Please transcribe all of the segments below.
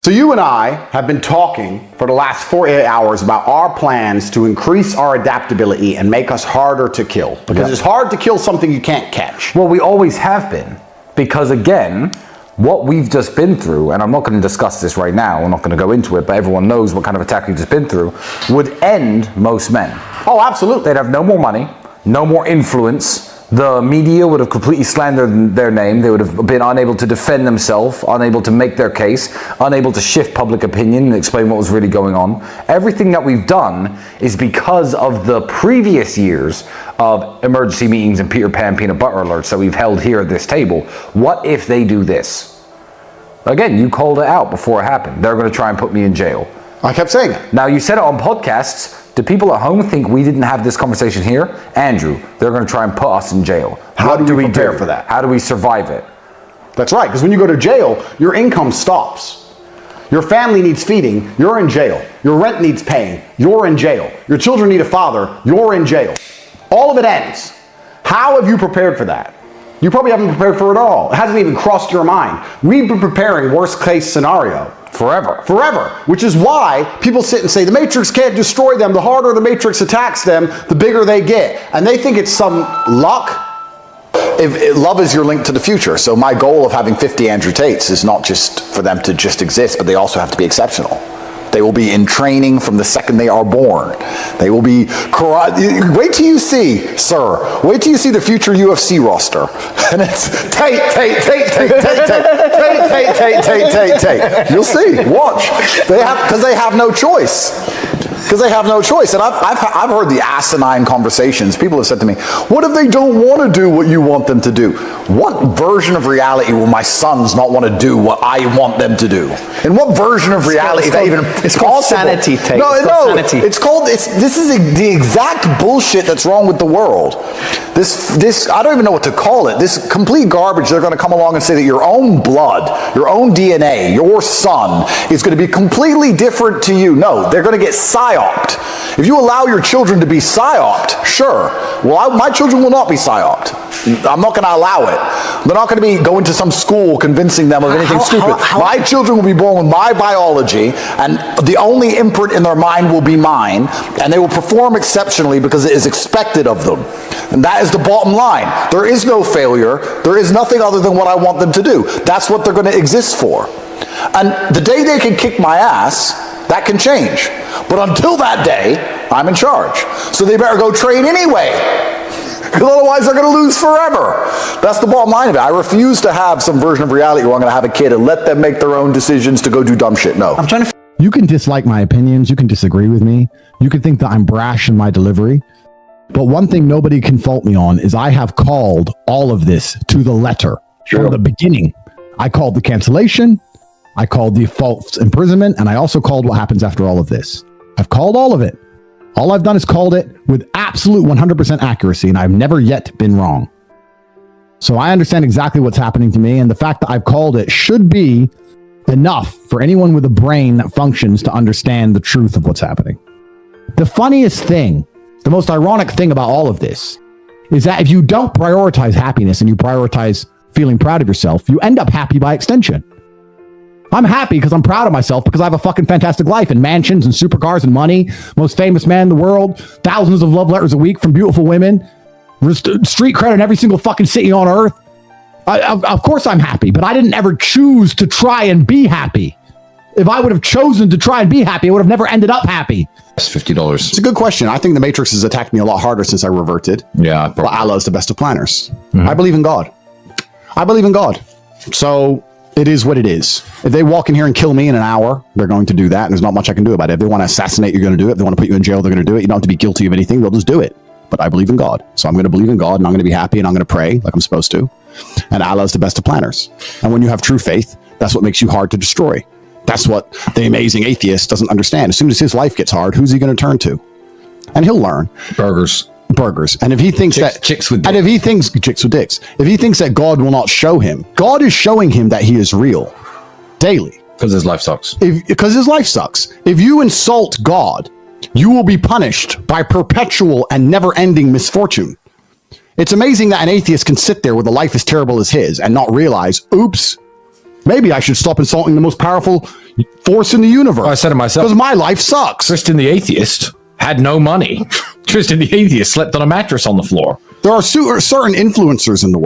So you and I have been talking for the last 48 hours about our plans to increase our adaptability and make us harder to kill. Because it's hard to kill something you can't catch. Well, we always have been. Because again, what we've just been through, and I'm not going to discuss this right now, I'm not going to go into it, but everyone knows what kind of attack we've just been through, would end most men. Oh, absolutely. They'd have no more money, no more influence. The media would have completely slandered their name. They would have been unable to defend themselves, unable to make their case, unable to shift public opinion and explain what was really going on. Everything that we've done is because of the previous years of emergency meetings and Peter Pan peanut butter alerts that we've held here at this table. What if they do this? Again, you called it out before it happened. They're going to try and put me in jail. I kept saying it. Now, you said it on podcasts. Do people at home think we didn't have this conversation here? Andrew, they're going to try and put us in jail. How do we prepare for that? How do we survive it? That's right, because when you go to jail, your income stops. Your family needs feeding, you're in jail. Your rent needs paying, you're in jail. Your children need a father, you're in jail. All of it ends. How have you prepared for that? You probably haven't prepared for it all. It hasn't even crossed your mind. We've been preparing worst case scenario. Forever. Which is why people sit and say the Matrix can't destroy them. The harder the Matrix attacks them, the bigger they get. And they think it's some luck. If love is your link to the future. So my goal of having 50 Andrew Tates is not just for them to just exist, but they also have to be exceptional. They will be in training from the second they are born. They will be wait till you see, sir. Wait till you see the future UFC roster. And it's Tate. You'll see. Watch. Because they have no choice. And I've heard the asinine conversations. People have said to me, what if they don't want to do what you want them to do? What version of reality will my sons not want to do what I want them to do? And what version of reality it's called sanity, Tate. This is the exact bullshit that's wrong with the world. This I don't even know what to call it. This complete garbage. They're going to come along and say that your own blood, your own DNA, your son is going to be completely different to you. No, they're going to get psyoped. If you allow your children to be psyoped, sure. Well, my children will not be psyoped. I'm not going to allow it. They're not going to be going to some school convincing them of anything stupid. My children will be born with my biology, and the only imprint in their mind will be mine, and they will perform exceptionally because it is expected of them. And that is the bottom line. There is no failure. There is nothing other than what I want them to do. That's what they're going to exist for. And the day they can kick my ass, that can change. But until that day, I'm in charge. So they better go train anyway. Because otherwise they're going to lose forever. That's the bottom line of it. I refuse to have some version of reality where I'm going to have a kid and let them make their own decisions to go do dumb shit. No. You can dislike my opinions. You can disagree with me. You can think that I'm brash in my delivery. But one thing nobody can fault me on is I have called all of this to the letter. From the beginning. I called the cancellation. I called the false imprisonment. And I also called what happens after all of this. I've called all of it. All I've done is called it with absolute 100% accuracy, and I've never yet been wrong. So I understand exactly what's happening to me, and the fact that I've called it should be enough for anyone with a brain that functions to understand the truth of what's happening. The funniest thing, the most ironic thing about all of this is that if you don't prioritize happiness and you prioritize feeling proud of yourself, you end up happy by extension. I'm happy because I'm proud of myself because I have a fucking fantastic life and mansions and supercars and money, most famous man in the world, thousands of love letters a week from beautiful women, street credit in every single fucking city on earth. Of course I'm happy, but I didn't ever choose to try and be happy. If I would have chosen to try and be happy, I would have never ended up happy. That's $50. It's a good question. I think the Matrix has attacked me a lot harder since I reverted. Yeah. But Allah is the best of planners. I believe in God. So it is what it is. If they walk in here and kill me in an hour, they're going to do that, and there's not much I can do about it. If they want to assassinate, you're going to do it. If they want to put you in jail, they're going to do it. You don't have to be guilty of anything. They'll just do it. But I believe in God. So I'm going to believe in God, and I'm going to be happy, and I'm going to pray like I'm supposed to. And Allah is the best of planners. And when you have true faith, that's what makes you hard to destroy. That's what the amazing atheist doesn't understand. As soon as his life gets hard, who's he going to turn to? And he'll learn. Burgers. And if he thinks chicks with dicks. If he thinks that God will not show him, God is showing him that he is real daily. Because his life sucks. Because his life sucks. If you insult God, you will be punished by perpetual and never-ending misfortune. It's amazing that an atheist can sit there with a life as terrible as his and not realize, oops, Maybe I should stop insulting the most powerful force in the universe. I said to myself, because my life sucks. Tristan the atheist had no money. Tristan the atheist slept on a mattress on the floor. There are certain influencers in the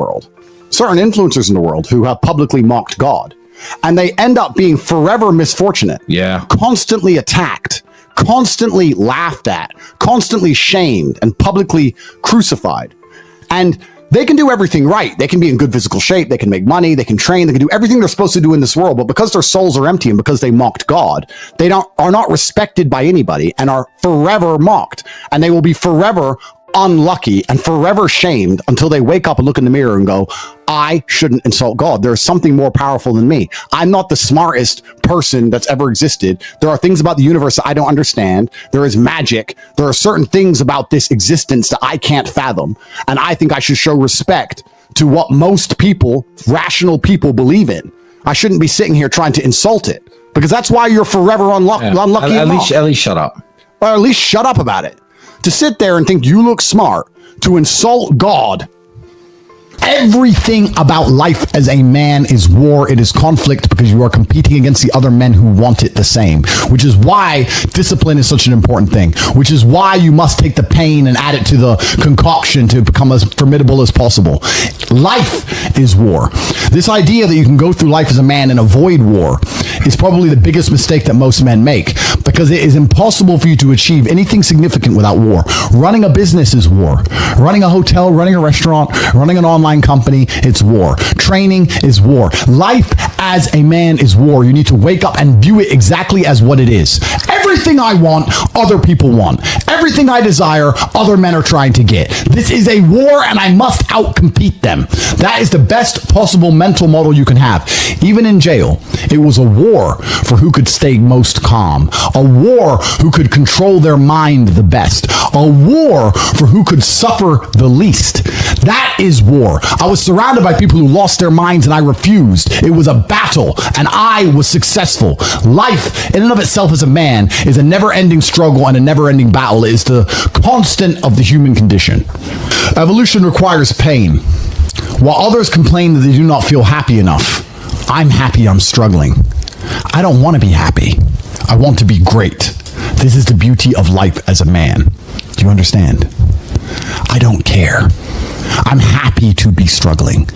world who have publicly mocked God, and they end up being forever misfortunate. Yeah. Constantly attacked, constantly laughed at, constantly shamed, and publicly crucified. And they can do everything right. They can be in good physical shape. They can make money. They can train. They can do everything they're supposed to do in this world. But because their souls are empty and because they mocked God, they are not respected by anybody and are forever mocked. And they will be forever unlucky and forever shamed until they wake up and look in the mirror and go, I shouldn't insult God. There's something more powerful than me. I'm not the smartest person that's ever existed. There are things about the universe that I don't understand. There is magic. There are certain things about this existence that I can't fathom. And I think I should show respect to what most people, rational people, believe in. I shouldn't be sitting here trying to insult it, because that's why you're forever unlucky. At least shut up. Or at least shut up about it. To sit there and think you look smart, to insult God. Everything about life as a man is war. It is conflict, because you are competing against the other men who want it the same, which is why discipline is such an important thing, which is why you must take the pain and add it to the concoction to become as formidable as possible. Life is war. This idea that you can go through life as a man and avoid war is probably the biggest mistake that most men make, because it is impossible for you to achieve anything significant without war. Running a business is war. Running a hotel, running a restaurant, running an online company, it's war. Training is war. Life as a man is war. You need to wake up and view it exactly as what it is. Everything I want, other people want. Everything I desire, other men are trying to get. This is a war, and I must outcompete them. That is the best possible mental model you can have. Even in jail, it was a war for who could stay most calm. A war who could control their mind the best. A war for who could suffer the least. That is war. I was surrounded by people who lost their minds, and I refused. It was a battle, and I was successful. Life, in and of itself as a man, is a never-ending struggle and a never-ending battle. It is the constant of the human condition. Evolution requires pain. While others complain that they do not feel happy enough, I'm happy I'm struggling. I don't want to be happy. I want to be great. This is the beauty of life as a man. Do you understand? I don't care. I'm happy to be struggling.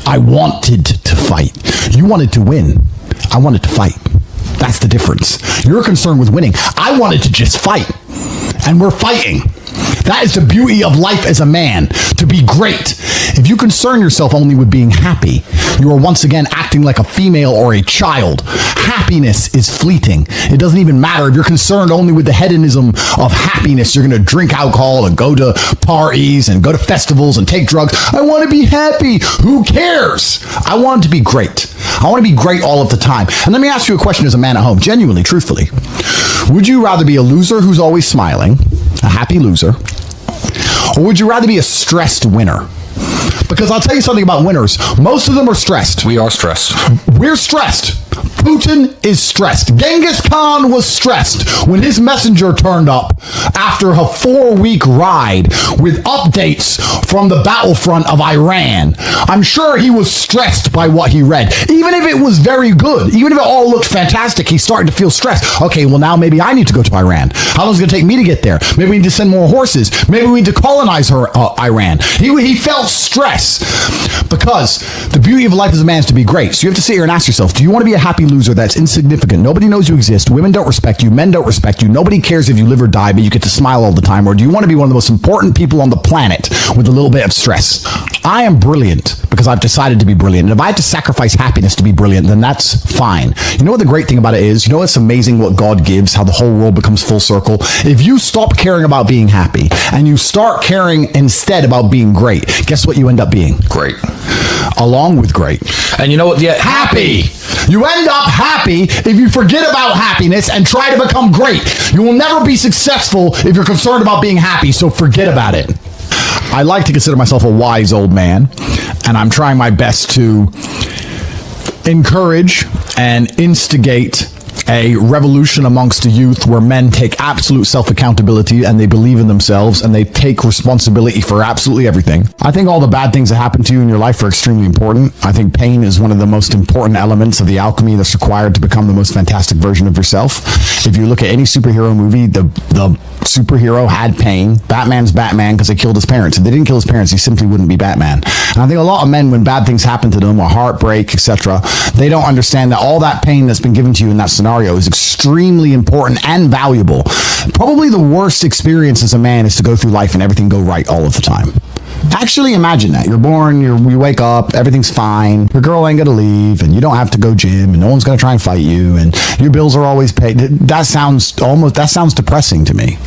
I wanted to fight. You wanted to win. I wanted to fight. That's the difference. You're concerned with winning. I wanted to just fight. And we're fighting. That is the beauty of life as a man, to be great. If you concern yourself only with being happy, you are once again acting like a female or a child. Happiness is fleeting. It doesn't even matter if you're concerned only with the hedonism of happiness. You're going to drink alcohol and go to parties and go to festivals and take drugs. I want to be happy. Who cares? I want to be great. I want to be great all of the time. And let me ask you a question as a man at home, genuinely, truthfully. Would you rather be a loser who's always smiling, a happy loser, or would you rather be a stressed winner? Because I'll tell you something about winners. Most of them are stressed. We are stressed. We're stressed. Putin is stressed. Genghis Khan was stressed when his messenger turned up after a 4-week ride with updates from the battlefront of Iran. I'm sure he was stressed by what he read. Even if it was very good, even if it all looked fantastic, he's starting to feel stressed. Okay, well now maybe I need to go to Iran. How long is it going to take me to get there? Maybe we need to send more horses. Maybe we need to colonize Iran. He felt stress, because the beauty of life as a man is to be great. So you have to sit here and ask yourself, do you want to be a happy loser that's insignificant? Nobody knows you exist. Women don't respect you. Men don't respect you. Nobody cares if you live or die, but you get to smile all the time. Or do you want to be one of the most important people on the planet with a little bit of stress? I am brilliant because I've decided to be brilliant. And if I have to sacrifice happiness to be brilliant, then that's fine. You know what the great thing about it is? You know what's amazing what God gives, how the whole world becomes full circle? If you stop caring about being happy and you start caring instead about being great, guess what you end up being? Great. Along with great. And you know what? Yeah, Happy. You end up happy if you forget about happiness and try to become great. You will never be successful if you're concerned about being happy, so forget about it. I like to consider myself a wise old man, and I'm trying my best to encourage and instigate a revolution amongst the youth where men take absolute self-accountability and they believe in themselves and they take responsibility for absolutely everything. I think all the bad things that happen to you in your life are extremely important. I think pain is one of the most important elements of the alchemy that's required to become the most fantastic version of yourself. If you look at any superhero movie, the superhero had pain. Batman's Batman because they killed his parents. If they didn't kill his parents, he simply wouldn't be Batman. And I think a lot of men, when bad things happen to them or heartbreak, etc., they don't understand that all that pain that's been given to you in that scenario is extremely important and valuable. Probably the worst experience as a man is to go through life and everything go right all of the time. Actually imagine that. You're born, you wake up, everything's fine, your girl ain't gonna leave, and you don't have to go gym, and no one's gonna try and fight you, and your bills are always paid. That sounds depressing to me.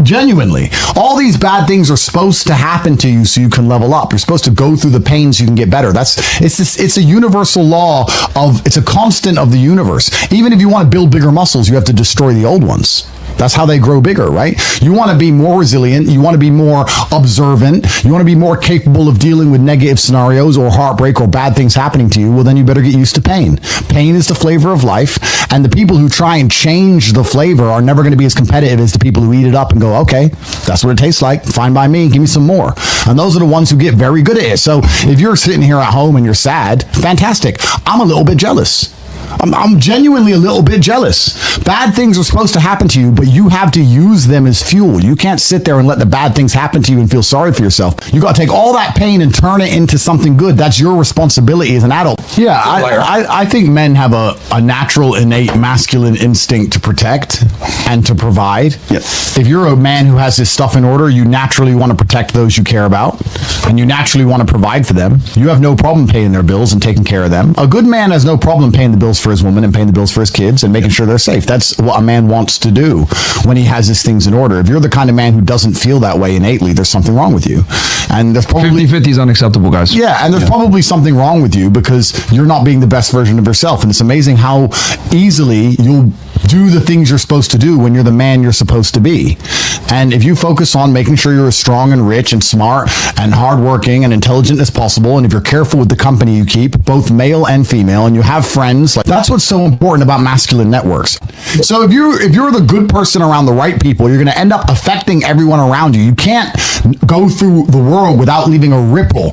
Genuinely. All these bad things are supposed to happen to you so you can level up. You're supposed to go through the pains so you can get better. It's a universal law it's a constant of the universe. Even if you want to build bigger muscles, you have to destroy the old ones. That's how they grow bigger, right? You want to be more resilient. You want to be more observant. You want to be more capable of dealing with negative scenarios or heartbreak or bad things happening to you. Well, then you better get used to pain. Pain is the flavor of life. And the people who try and change the flavor are never going to be as competitive as the people who eat it up and go, okay, that's what it tastes like. Fine by me. Give me some more. And those are the ones who get very good at it. So if you're sitting here at home and you're sad, fantastic. I'm a little bit jealous. I'm genuinely a little bit jealous. Bad things are supposed to happen to you, but you have to use them as fuel. You can't sit there and let the bad things happen to you and feel sorry for yourself. You got to take all that pain and turn it into something good. That's your responsibility as an adult. Yeah, I think men have a natural, innate masculine instinct to protect and to provide. Yes. If you're a man who has his stuff in order, you naturally want to protect those you care about, and you naturally want to provide for them. You have no problem paying their bills and taking care of them. A good man has no problem paying the bills for his woman and paying the bills for his kids and making sure they're safe. That's what a man wants to do when he has his things in order. If you're the kind of man who doesn't feel that way innately, there's something wrong with you. And there's probably 50-50 is unacceptable, guys. Yeah, and there's probably something wrong with you because you're not being the best version of yourself. And it's amazing how easily you'll do the things you're supposed to do when you're the man you're supposed to be. And if you focus on making sure you're as strong and rich and smart and hardworking and intelligent as possible, and if you're careful with the company you keep, both male and female, and you have friends, like that's what's so important about masculine networks. So if you're the good person around the right people, you're going to end up affecting everyone around you. You can't go through the world without leaving a ripple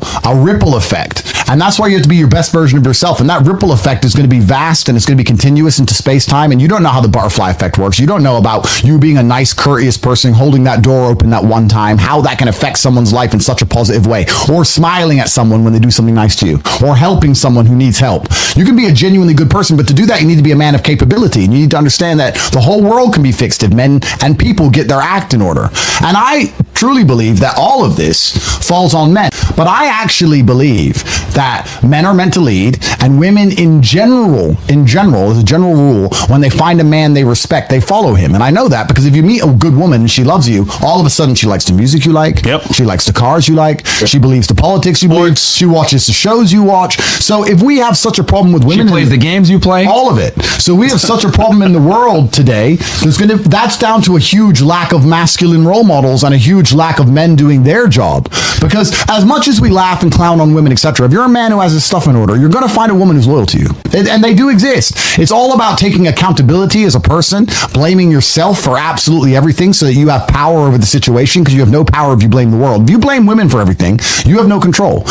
effect. And that's why you have to be your best version of yourself. And that ripple effect is going to be vast and it's going to be continuous into space-time. And you don't know how the butterfly effect works. You don't know about you being a nice, courteous person, holding that door open that one time, how that can affect someone's life in such a positive way, or smiling at someone when they do something nice to you, or helping someone who needs help. You can be a genuinely good person, but to do that, you need to be a man of capability. And you need to understand that the whole world can be fixed if men and people get their act in order. And I truly believe that all of this falls on men. But I actually believe that men are meant to lead, and women in general, as a general rule, when they find a man they respect, they follow him. And I know that because if you meet a good woman and she loves you, all of a sudden she likes the music you like. Yep. She likes the cars you like. She believes the politics you believe. She watches the shows you watch. So if we have such a problem with women, She plays the games you play. all of it. So we have such a problem in the world today. That's down to a huge lack of masculine role models and a huge lack of men doing their job. Because as much as we laugh and clown on women, etc., if you're a man who has his stuff in order, you're going to find a woman who's loyal to you. And they do exist. It's all about taking accountability as a person, blaming yourself for absolutely everything so that you have power over the situation, because you have no power if you blame the world. If you blame women for everything, you have no control.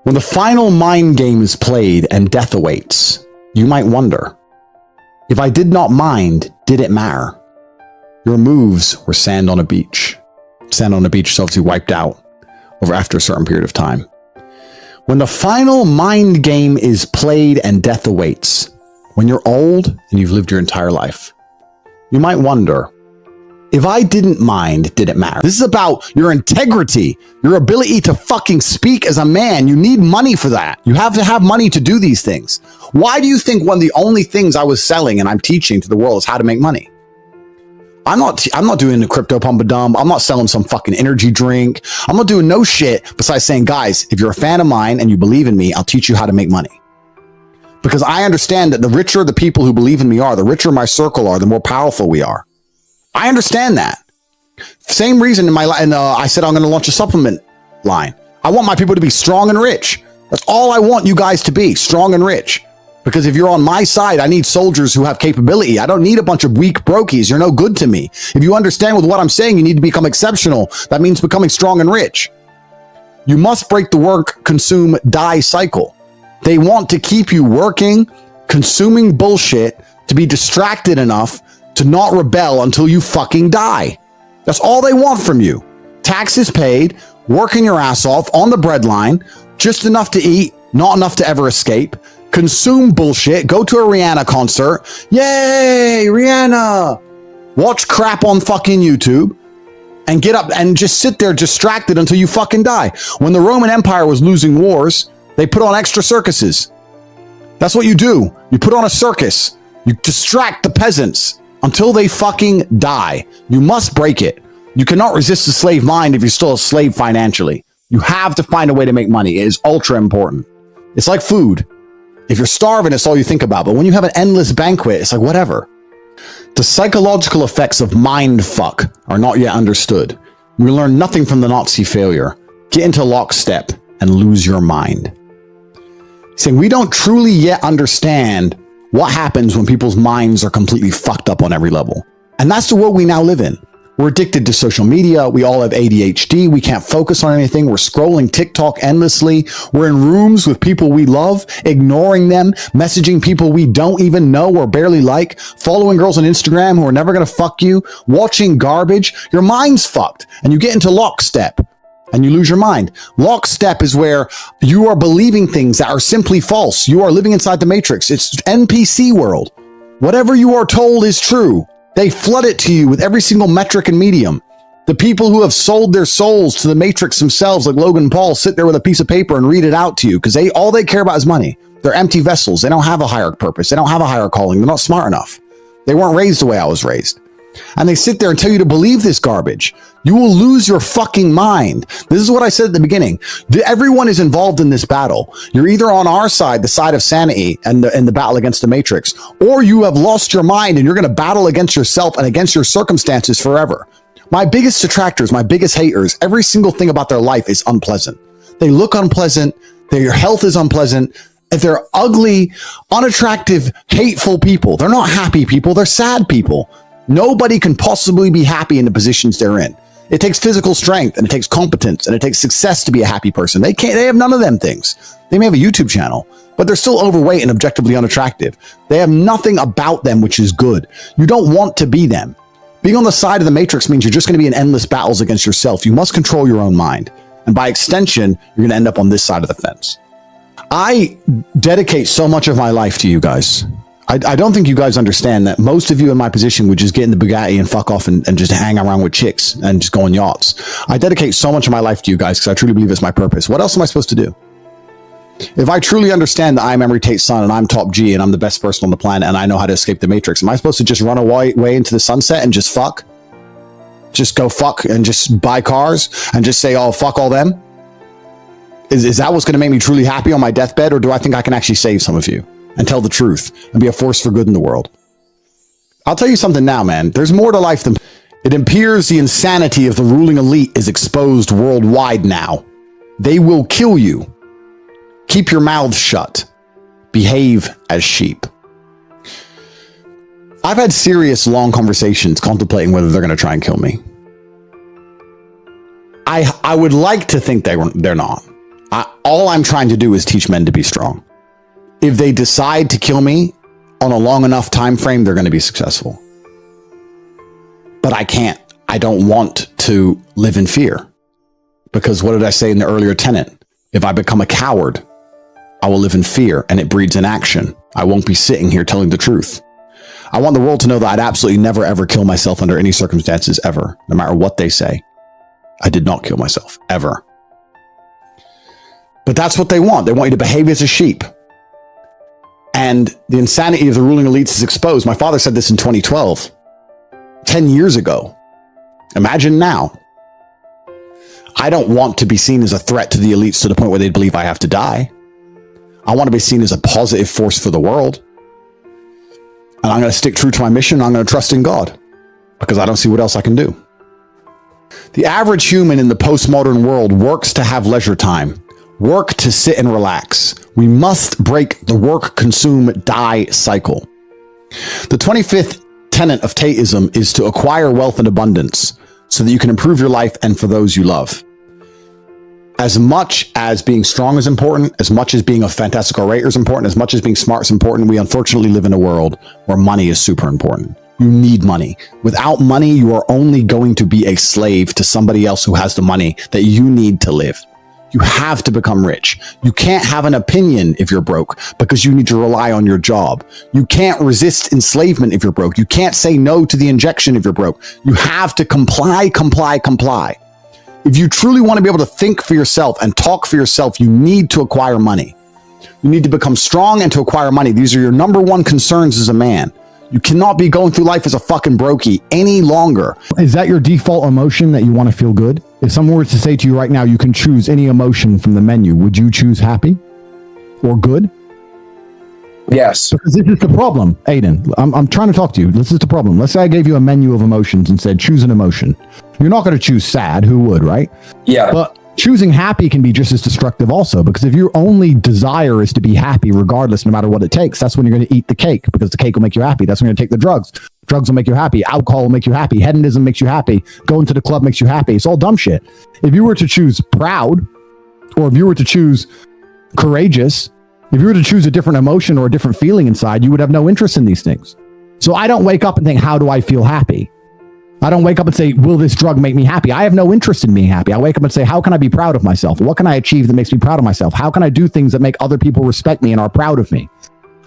When the final mind game is played and death awaits, you might wonder, if I did not mind, did it matter? Your moves were sand on a beach. Sand on a beach is obviously wiped out after a certain period of time. When the final mind game is played and death awaits, when you're old and you've lived your entire life, you might wonder, if I didn't mind, did it matter? This is about your integrity, your ability to fucking speak as a man. You need money for that. You have to have money to do these things. Why do you think one of the only things I was selling and I'm teaching to the world is how to make money? I'm not doing the crypto pump a dump. I'm not selling some fucking energy drink. I'm not doing no shit besides saying, guys, if you're a fan of mine and you believe in me, I'll teach you how to make money. Because I understand that the richer the people who believe in me are, the richer my circle are, the more powerful we are. I understand that. Same reason I said I'm going to launch a supplement line. I want my people to be strong and rich. That's all I want you guys to be, strong and rich. Because if you're on my side, I need soldiers who have capability. I don't need a bunch of weak brokies. You're no good to me. If you understand with what I'm saying, you need to become exceptional. That means becoming strong and rich. You must break the work, consume, die cycle. They want to keep you working, consuming bullshit, to be distracted enough to not rebel until you fucking die. That's all they want from you. Taxes paid, working your ass off on the breadline, just enough to eat, not enough to ever escape. Consume bullshit, go to a Rihanna concert. Yay, Rihanna. Watch crap on fucking YouTube and get up and just sit there distracted until you fucking die. When the Roman Empire was losing wars, they put on extra circuses. That's what you do. You put on a circus. You distract the peasants until they fucking die. You must break it. You cannot resist the slave mind if you're still a slave financially. You have to find a way to make money. It is ultra important. It's like food. If you're starving, it's all you think about. But when you have an endless banquet, it's like whatever. The psychological effects of mind fuck are not yet understood. We learn nothing from the Nazi failure. Get into lockstep and lose your mind. Saying we don't truly yet understand what happens when people's minds are completely fucked up on every level. And that's the world we now live in. We're addicted to social media. We all have ADHD. We can't focus on anything. We're scrolling TikTok endlessly. We're in rooms with people we love, ignoring them, messaging people we don't even know or barely like, following girls on Instagram who are never going to fuck you, watching garbage. Your mind's fucked and you get into lockstep and you lose your mind. Lockstep is where you are believing things that are simply false. You are living inside the matrix. It's NPC world. Whatever you are told is true. They flood it to you with every single metric and medium. The people who have sold their souls to the matrix themselves, like Logan Paul, sit there with a piece of paper and read it out to you because all they care about is money. They're empty vessels. They don't have a higher purpose. They don't have a higher calling. They're not smart enough. They weren't raised the way I was raised. And they sit there and tell you to believe this garbage. You will lose your fucking mind. This is what I said at the beginning. Everyone is involved in this battle. You're either on our side, the side of sanity and the battle against the matrix, or you have lost your mind and you're going to battle against yourself and against your circumstances forever. My biggest detractors, my biggest haters, every single thing about their life is unpleasant. They look unpleasant. Their health is unpleasant. If they're ugly, unattractive, hateful people, they're not happy people. They're sad people. Nobody can possibly be happy in the positions they're in. It takes physical strength and it takes competence and it takes success to be a happy person. They have none of them things. They may have a YouTube channel, but they're still overweight and objectively unattractive. They have nothing about them which is good. You don't want to be them. Being on the side of the matrix means you're just going to be in endless battles against yourself. You must control your own mind. And by extension, you're going to end up on this side of the fence. I dedicate so much of my life to you guys. I don't think you guys understand that most of you in my position would just get in the Bugatti and fuck off and just hang around with chicks and just go on yachts. I dedicate so much of my life to you guys because I truly believe it's my purpose. What else am I supposed to do? If I truly understand that I'm Emery Tate's son and I'm top G and I'm the best person on the planet and I know how to escape the matrix, am I supposed to just run away into the sunset and just fuck? Just go fuck and just buy cars and just say, oh, fuck all them? Is that what's going to make me truly happy on my deathbed? Or do I think I can actually save some of you and tell the truth and be a force for good in the world? I'll tell you something now, man. There's more to life than... It appears the insanity of the ruling elite is exposed worldwide now. They will kill you. Keep your mouths shut. Behave as sheep. I've had serious, long conversations contemplating whether they're going to try and kill me. I would like to think they're not. All I'm trying to do is teach men to be strong. If they decide to kill me on a long enough time frame, they're going to be successful. But I can't. I don't want to live in fear. Because what did I say in the earlier tenet? If I become a coward, I will live in fear and it breeds inaction. I won't be sitting here telling the truth. I want the world to know that I'd absolutely never ever kill myself under any circumstances ever, no matter what they say. I did not kill myself, ever. But that's what they want. They want you to behave as a sheep. And the insanity of the ruling elites is exposed. My father said this in 2012, 10 years ago. Imagine now. I don't want to be seen as a threat to the elites to the point where they believe I have to die. I want to be seen as a positive force for the world. And I'm going to stick true to my mission. I'm going to trust in God because I don't see what else I can do. The average human in the postmodern world works to have leisure time, Work to sit and relax. We must break the work, consume, die cycle. The 25th tenet of Tateism is to acquire wealth in abundance so that you can improve your life and for those you love. As much as being strong is important, as much as being a fantastic orator is important, as much as being smart is important, we unfortunately live in a world where money is super important. You need money. Without money, you are only going to be a slave to somebody else who has the money that you need to live. You have to become rich. You can't have an opinion if you're broke because you need to rely on your job. You can't resist enslavement if you're broke. You can't say no to the injection if you're broke. You have to comply. If you truly want to be able to think for yourself and talk for yourself, you need to acquire money. You need to become strong and to acquire money. These are your number one concerns as a man. You cannot be going through life as a fucking brokey any longer. Is that your default emotion, that you want to feel good? If someone were to say to you right now, you can choose any emotion from the menu, would you choose happy or good? Yes. Because this is the problem, Aiden. I'm trying to talk to you. This is the problem. Let's say I gave you a menu of emotions and said, choose an emotion. You're not going to choose sad. Who would, right? Yeah. But choosing happy can be just as destructive also, because if your only desire is to be happy regardless, no matter what it takes, that's when you're going to eat the cake, because the cake will make you happy. That's when you're going to take the drugs. Drugs will make you happy. Alcohol will make you happy. Hedonism makes you happy. Going to the club makes you happy. It's all dumb shit. If you were to choose proud, or if you were to choose courageous, if you were to choose a different emotion or a different feeling inside, you would have no interest in these things. So I don't wake up and think, how do I feel happy? I don't wake up and say, will this drug make me happy? I have no interest in being happy. I wake up and say, how can I be proud of myself? What can I achieve that makes me proud of myself? How can I do things that make other people respect me and are proud of me?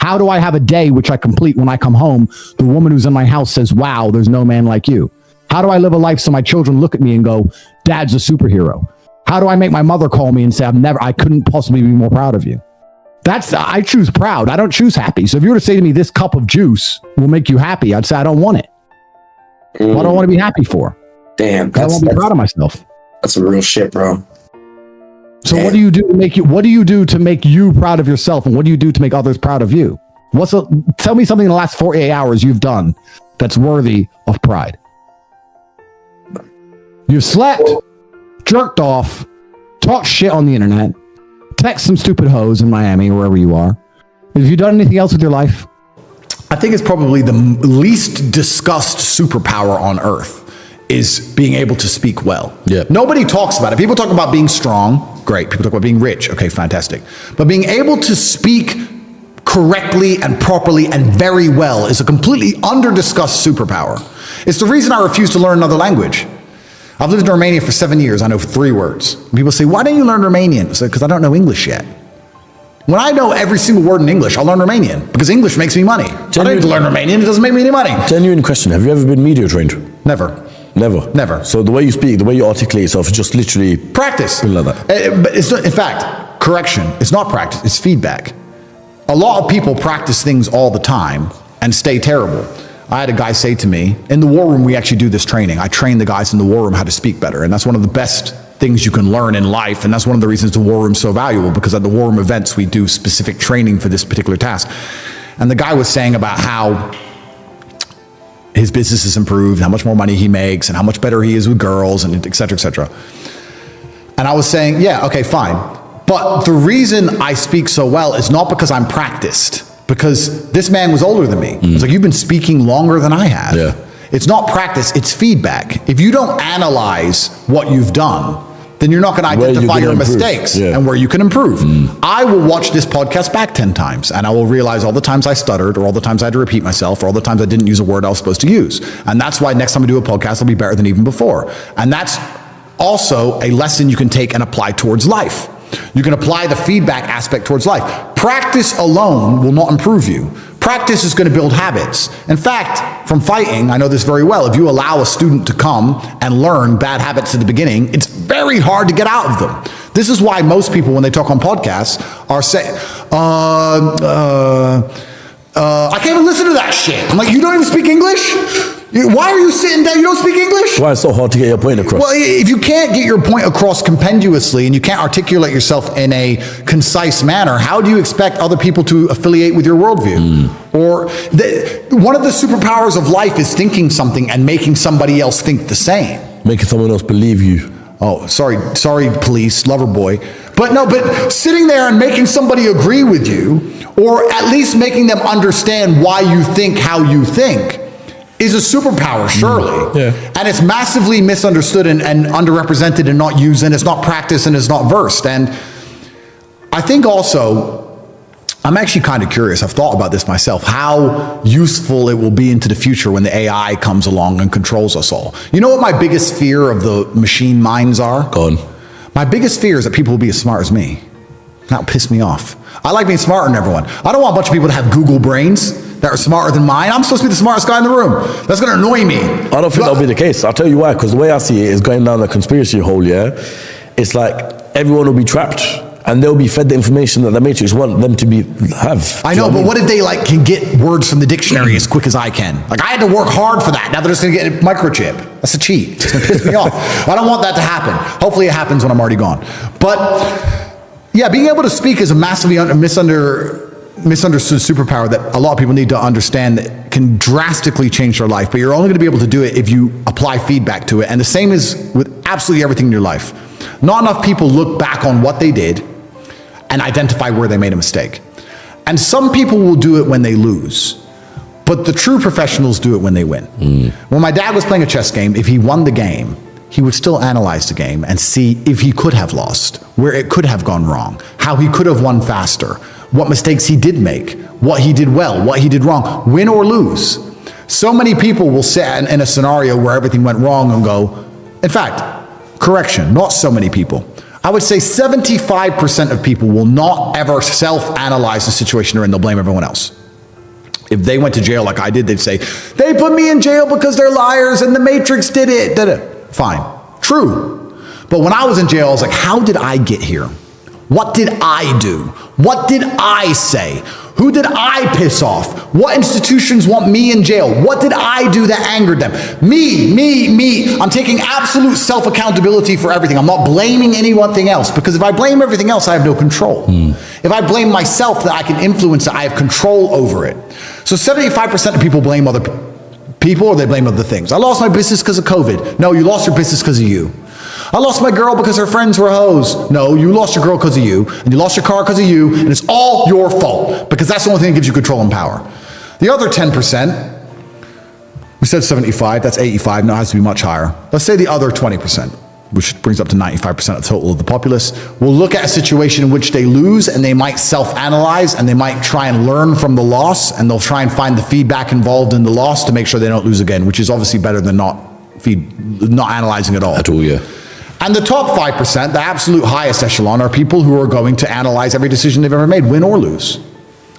How do I have a day which I complete when I come home? The woman who's in my house says, wow, there's no man like you. How do I live a life so my children look at me and go, Dad's a superhero? How do I make my mother call me and say, I couldn't possibly be more proud of you? I choose proud. I don't choose happy. So if you were to say to me, this cup of juice will make you happy, I'd say, I don't want it. What do I want to be happy for? Damn. I want to be proud of myself. That's some real shit, bro. So Damn. what do you do to make you proud of yourself? And what do you do to make others proud of you? Tell me something in the last 48 hours you've done that's worthy of pride. You've slept, jerked off, talked shit on the internet, text some stupid hoes in Miami or wherever you are. Have you done anything else with your life? I think it's probably the least discussed superpower on earth is being able to speak well. Yeah. Nobody talks about it. People talk about being strong. Great. People talk about being rich. Okay, fantastic. But being able to speak correctly and properly and very well is a completely under-discussed superpower. It's the reason I refuse to learn another language. I've lived in Romania for 7 years. I know 3 words. People say, why don't you learn Romanian? I say, because I don't know English yet. When I know every single word in English, I'll learn Romanian because English makes me money. I don't need to learn Romanian. It doesn't make me any money. Genuine question. Have you ever been media trained? Never. Never. So the way you speak, the way you articulate yourself is just literally practice. Like that. But it's not, in fact, correction. It's not practice. It's feedback. A lot of people practice things all the time and stay terrible. I had a guy say to me, in the war room, we actually do this training. I train the guys in the war room how to speak better. And that's one of the best things you can learn in life. And that's one of the reasons the war room is so valuable, because at the war room events, we do specific training for this particular task. And the guy was saying about how his business has improved, how much more money he makes, and how much better he is with girls, and et cetera, et cetera. And I was saying, yeah, okay, fine. But the reason I speak so well is not because I'm practiced, because this man was older than me. It's like, you've been speaking longer than I have. Yeah. It's not practice, it's feedback. If you don't analyze what you've done, then you're not going to identify your mistakes and where you can improve. I will watch this podcast back 10 times and I will realize all the times I stuttered, or all the times I had to repeat myself, or all the times I didn't use a word I was supposed to use. And that's why next time I do a podcast, I'll be better than even before. And that's also a lesson you can take and apply towards life. You can apply the feedback aspect towards life. Practice alone will not improve you. Practice is going to build habits. In fact, from fighting, I know this very well. If you allow a student to come and learn bad habits at the beginning, it's very hard to get out of them. This is why most people, when they talk on podcasts, are saying, I can't even listen to that shit. I'm like, you don't even speak English? Why are you sitting down? You don't speak English? Why it's so hard to get your point across? Well, if you can't get your point across compendiously and you can't articulate yourself in a concise manner, how do you expect other people to affiliate with your worldview? Or one of the superpowers of life is thinking something and making somebody else think the same. Making someone else believe you. Oh, sorry, police, lover boy. But sitting there and making somebody agree with you, or at least making them understand why you think how you think, is a superpower, surely. Yeah. And it's massively misunderstood and underrepresented and not used, and it's not practiced and it's not versed. And I think also, I'm actually kind of curious, I've thought about this myself, how useful it will be into the future when the AI comes along and controls us all. You know what my biggest fear of the machine minds are? Go on. My biggest fear is that people will be as smart as me. That will piss me off. I like being smarter than everyone. I don't want a bunch of people to have Google brains that are smarter than mine. I'm supposed to be the smartest guy in the room. That's going to annoy me. I don't think that'll be the case. I'll tell you why, because the way I see it is going down the conspiracy hole, yeah? It's like everyone will be trapped and they'll be fed the information that the Matrix want them to have. I know, but what if they can get words from the dictionary as quick as I can? Like, I had to work hard for that. Now they're just going to get a microchip. That's a cheat. It's going to piss me off. I don't want that to happen. Hopefully it happens when I'm already gone. But yeah, being able to speak is a massively misunderstood superpower that a lot of people need to understand, that can drastically change their life. But you're only going to be able to do it if you apply feedback to it. And the same is with absolutely everything in your life. Not enough people look back on what they did and identify where they made a mistake. And some people will do it when they lose. But the true professionals do it when they win. When my dad was playing a chess game, if he won the game, he would still analyze the game and see if he could have lost, where it could have gone wrong, how he could have won faster, what mistakes he did make, what he did well, what he did wrong, win or lose. So many people will sit in a scenario where everything went wrong and go, in fact, correction, not so many people. I would say 75% of people will not ever self-analyze the situation they're in. They'll blame everyone else. If they went to jail like I did, they'd say, they put me in jail because they're liars and the Matrix did it. Fine. True. But when I was in jail, I was like, how did I get here? What did I do? What did I say? Who did I piss off? What institutions want me in jail? What did I do that angered them? Me. I'm taking absolute self-accountability for everything. I'm not blaming anything else, because if I blame everything else, I have no control. If I blame myself, that I can influence it, I have control over it. So 75% of people blame other people, or they blame other things. I lost my business because of COVID. No, you lost your business because of you. I lost my girl because her friends were hoes. No, you lost your girl because of you, and you lost your car because of you, and it's all your fault, because that's the only thing that gives you control and power. The other 10%, we said 75, that's 85, now it has to be much higher. Let's say the other 20%, which brings up to 95% of the total of the populace, will look at a situation in which they lose, and they might self-analyze, and they might try and learn from the loss, and they'll try and find the feedback involved in the loss to make sure they don't lose again, which is obviously better than not analyzing at all. At all, yeah. And the top 5%, the absolute highest echelon, are people who are going to analyze every decision they've ever made, win or lose.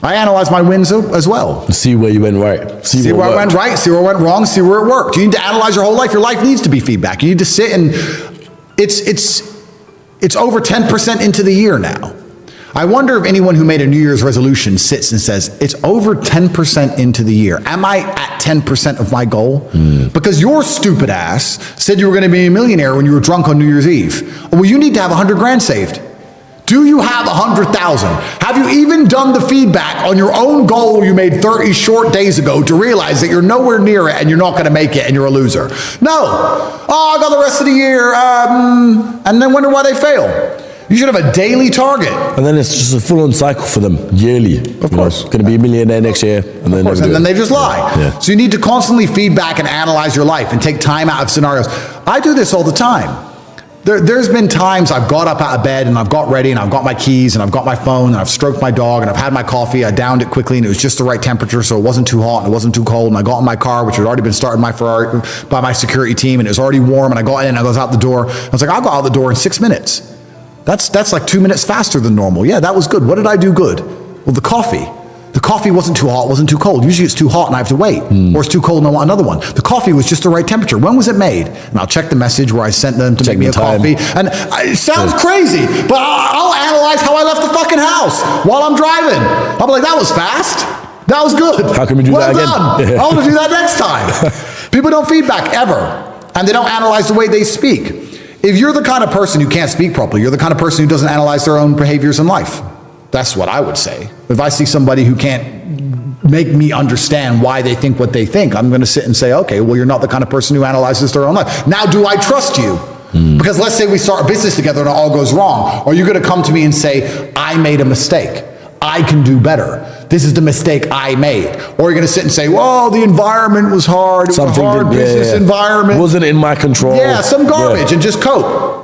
I analyze my wins as well. See where you went right. See where I went right, see where I went wrong, see where it worked. You need to analyze your whole life. Your life needs to be feedback. You need to sit and it's over 10% into the year now. I wonder if anyone who made a New Year's resolution sits and says, it's over 10% into the year. Am I at 10% of my goal? Because your stupid ass said you were going to be a millionaire when you were drunk on New Year's Eve. Well, you need to have 100 grand saved. Do you have 100,000? Have you even done the feedback on your own goal you made 30 short days ago to realize that you're nowhere near it and you're not going to make it and you're a loser? No. Oh, I got the rest of the year, and then wonder why they fail. You should have a daily target. And then it's just a full-on cycle for them, yearly. Of course. Going to be a millionaire next year. And then, they just lie. Yeah. So you need to constantly feedback and analyze your life and take time out of scenarios. I do this all the time. There's been times I've got up out of bed and I've got ready and I've got my keys and I've got my phone and I've stroked my dog and I've had my coffee. I downed it quickly and it was just the right temperature, so it wasn't too hot and it wasn't too cold. And I got in my car, which had already been started by my security team, and it was already warm, and I got in and I was out the door. I was like, I'll go out the door in 6 minutes. That's like 2 minutes faster than normal. Yeah, that was good. What did I do good? Well, the coffee. The coffee wasn't too hot, wasn't too cold. Usually it's too hot and I have to wait. Or it's too cold and I want another one. The coffee was just the right temperature. When was it made? And I'll check the message where I sent them to make me a coffee. And it sounds crazy, but I'll analyze how I left the fucking house while I'm driving. I'll be like, that was fast. That was good. How can we do that again? Done. I want to do that next time. People don't feedback ever. And they don't analyze the way they speak. If you're the kind of person who can't speak properly, you're the kind of person who doesn't analyze their own behaviors in life. That's what I would say. If I see somebody who can't make me understand why they think what they think, I'm going to sit and say, okay, well, you're not the kind of person who analyzes their own life. Now, do I trust you? Because let's say we start a business together and it all goes wrong. Are you going to come to me and say, I made a mistake. I can do better. This is the mistake I made. Or you're going to sit and say, well, the environment was hard. It was a hard business environment. Wasn't in my control. Yeah, some garbage and just cope.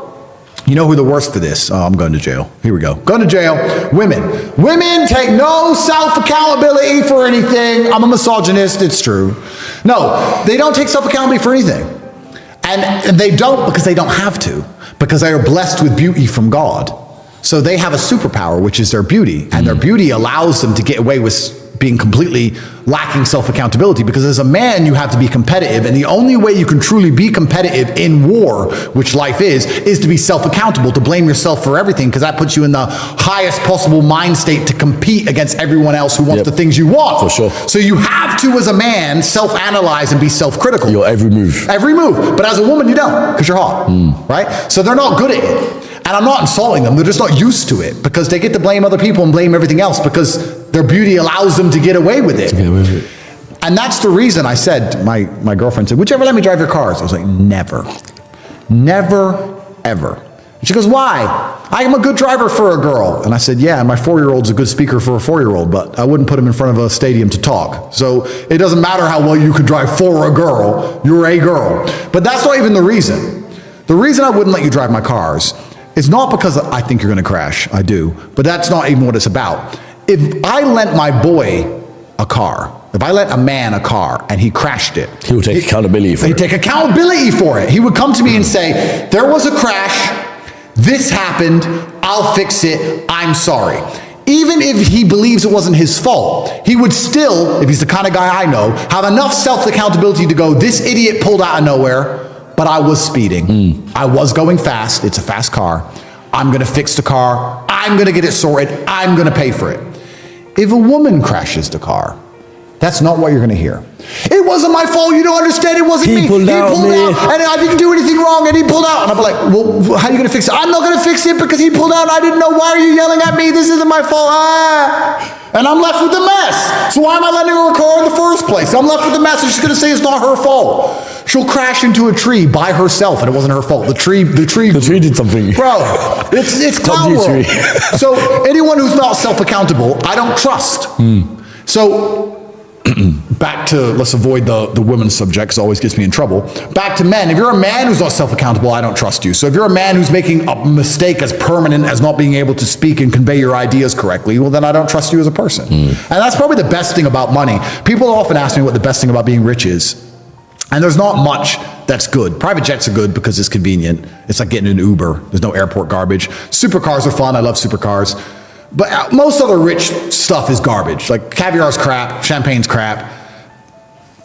You know who the worst for this? Oh, I'm going to jail. Here we go. Going to jail. Women. Women take no self-accountability for anything. I'm a misogynist. It's true. No, they don't take self-accountability for anything. And they don't because they don't have to. Because they are blessed with beauty from God. So they have a superpower, which is their beauty. And their beauty allows them to get away with being completely lacking self-accountability, because as a man you have to be competitive, and the only way you can truly be competitive in war, which life is to be self-accountable, to blame yourself for everything, because that puts you in the highest possible mind state to compete against everyone else who wants the things you want. For sure. So you have to, as a man, self-analyze and be self-critical. Your every move. Every move. But as a woman you don't, because you're hot, right? So they're not good at it. And I'm not insulting them, they're just not used to it, because they get to blame other people and blame everything else because their beauty allows them to get away with it. And that's the reason I said, my girlfriend said, would you ever let me drive your cars? I was like, never. Never, ever. And she goes, why? I am a good driver for a girl. And I said, yeah, and my 4-year-old's a good speaker for a 4-year-old, but I wouldn't put him in front of a stadium to talk. So it doesn't matter how well you could drive for a girl, you're a girl. But that's not even the reason. The reason I wouldn't let you drive my cars is not because I think you're going to crash. I do. But that's not even what it's about. If I lent my boy a car, if I lent a man a car and he crashed it, He would take accountability for it. He'd take accountability for it. He would come to me and say, there was a crash, this happened, I'll fix it, I'm sorry. Even if he believes it wasn't his fault, he would still, if he's the kind of guy I know, have enough self-accountability to go, this idiot pulled out of nowhere, but I was speeding. I was going fast. It's a fast car. I'm going to fix the car. I'm going to get it sorted. I'm going to pay for it. If a woman crashes the car, that's not what you're going to hear. It wasn't my fault. You don't understand. It wasn't me. He pulled out, and I didn't do anything wrong, and he pulled out. And I'm like, well, how are you going to fix it? I'm not going to fix it because he pulled out and I didn't know. Why are you yelling at me? This isn't my fault. And I'm left with the mess. So why am I letting her a car in the first place? I'm left with the mess, and she's going to say it's not her fault. She'll crash into a tree by herself, and it wasn't her fault. The tree did something. Bro, it's clown world. So anyone who's not self-accountable, I don't trust. So back to, let's avoid the women's subject, because it always gets me in trouble. Back to men. If you're a man who's not self-accountable, I don't trust you. So if you're a man who's making a mistake as permanent as not being able to speak and convey your ideas correctly, well, then I don't trust you as a person. And that's probably the best thing about money. People often ask me what the best thing about being rich is. And there's not much that's good. Private jets are good because it's convenient. It's like getting an Uber. There's no airport garbage. Supercars are fun. I love supercars. But most other rich stuff is garbage. Like caviar's crap, champagne's crap.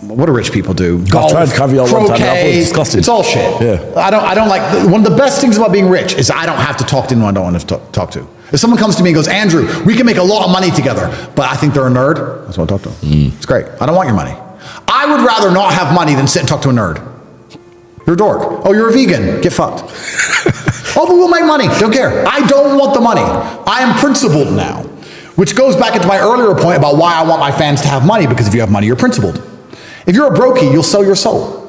What do rich people do? Golf, I tried caviar one time. I thought it was croquet. disgusting. It's all shit. Yeah. I don't like, one of the best things about being rich is I don't have to talk to anyone I don't want to talk to. If someone comes to me and goes, Andrew, we can make a lot of money together, but I think they're a nerd, that's what I talk to them. It's great. I don't want your money. I would rather not have money than sit and talk to a nerd. You're a dork. Oh, you're a vegan. Get fucked. Oh, but we'll make money. Don't care. I don't want the money. I am principled now. Which goes back into my earlier point about why I want my fans to have money, because if you have money, you're principled. If you're a brokey, you'll sell your soul.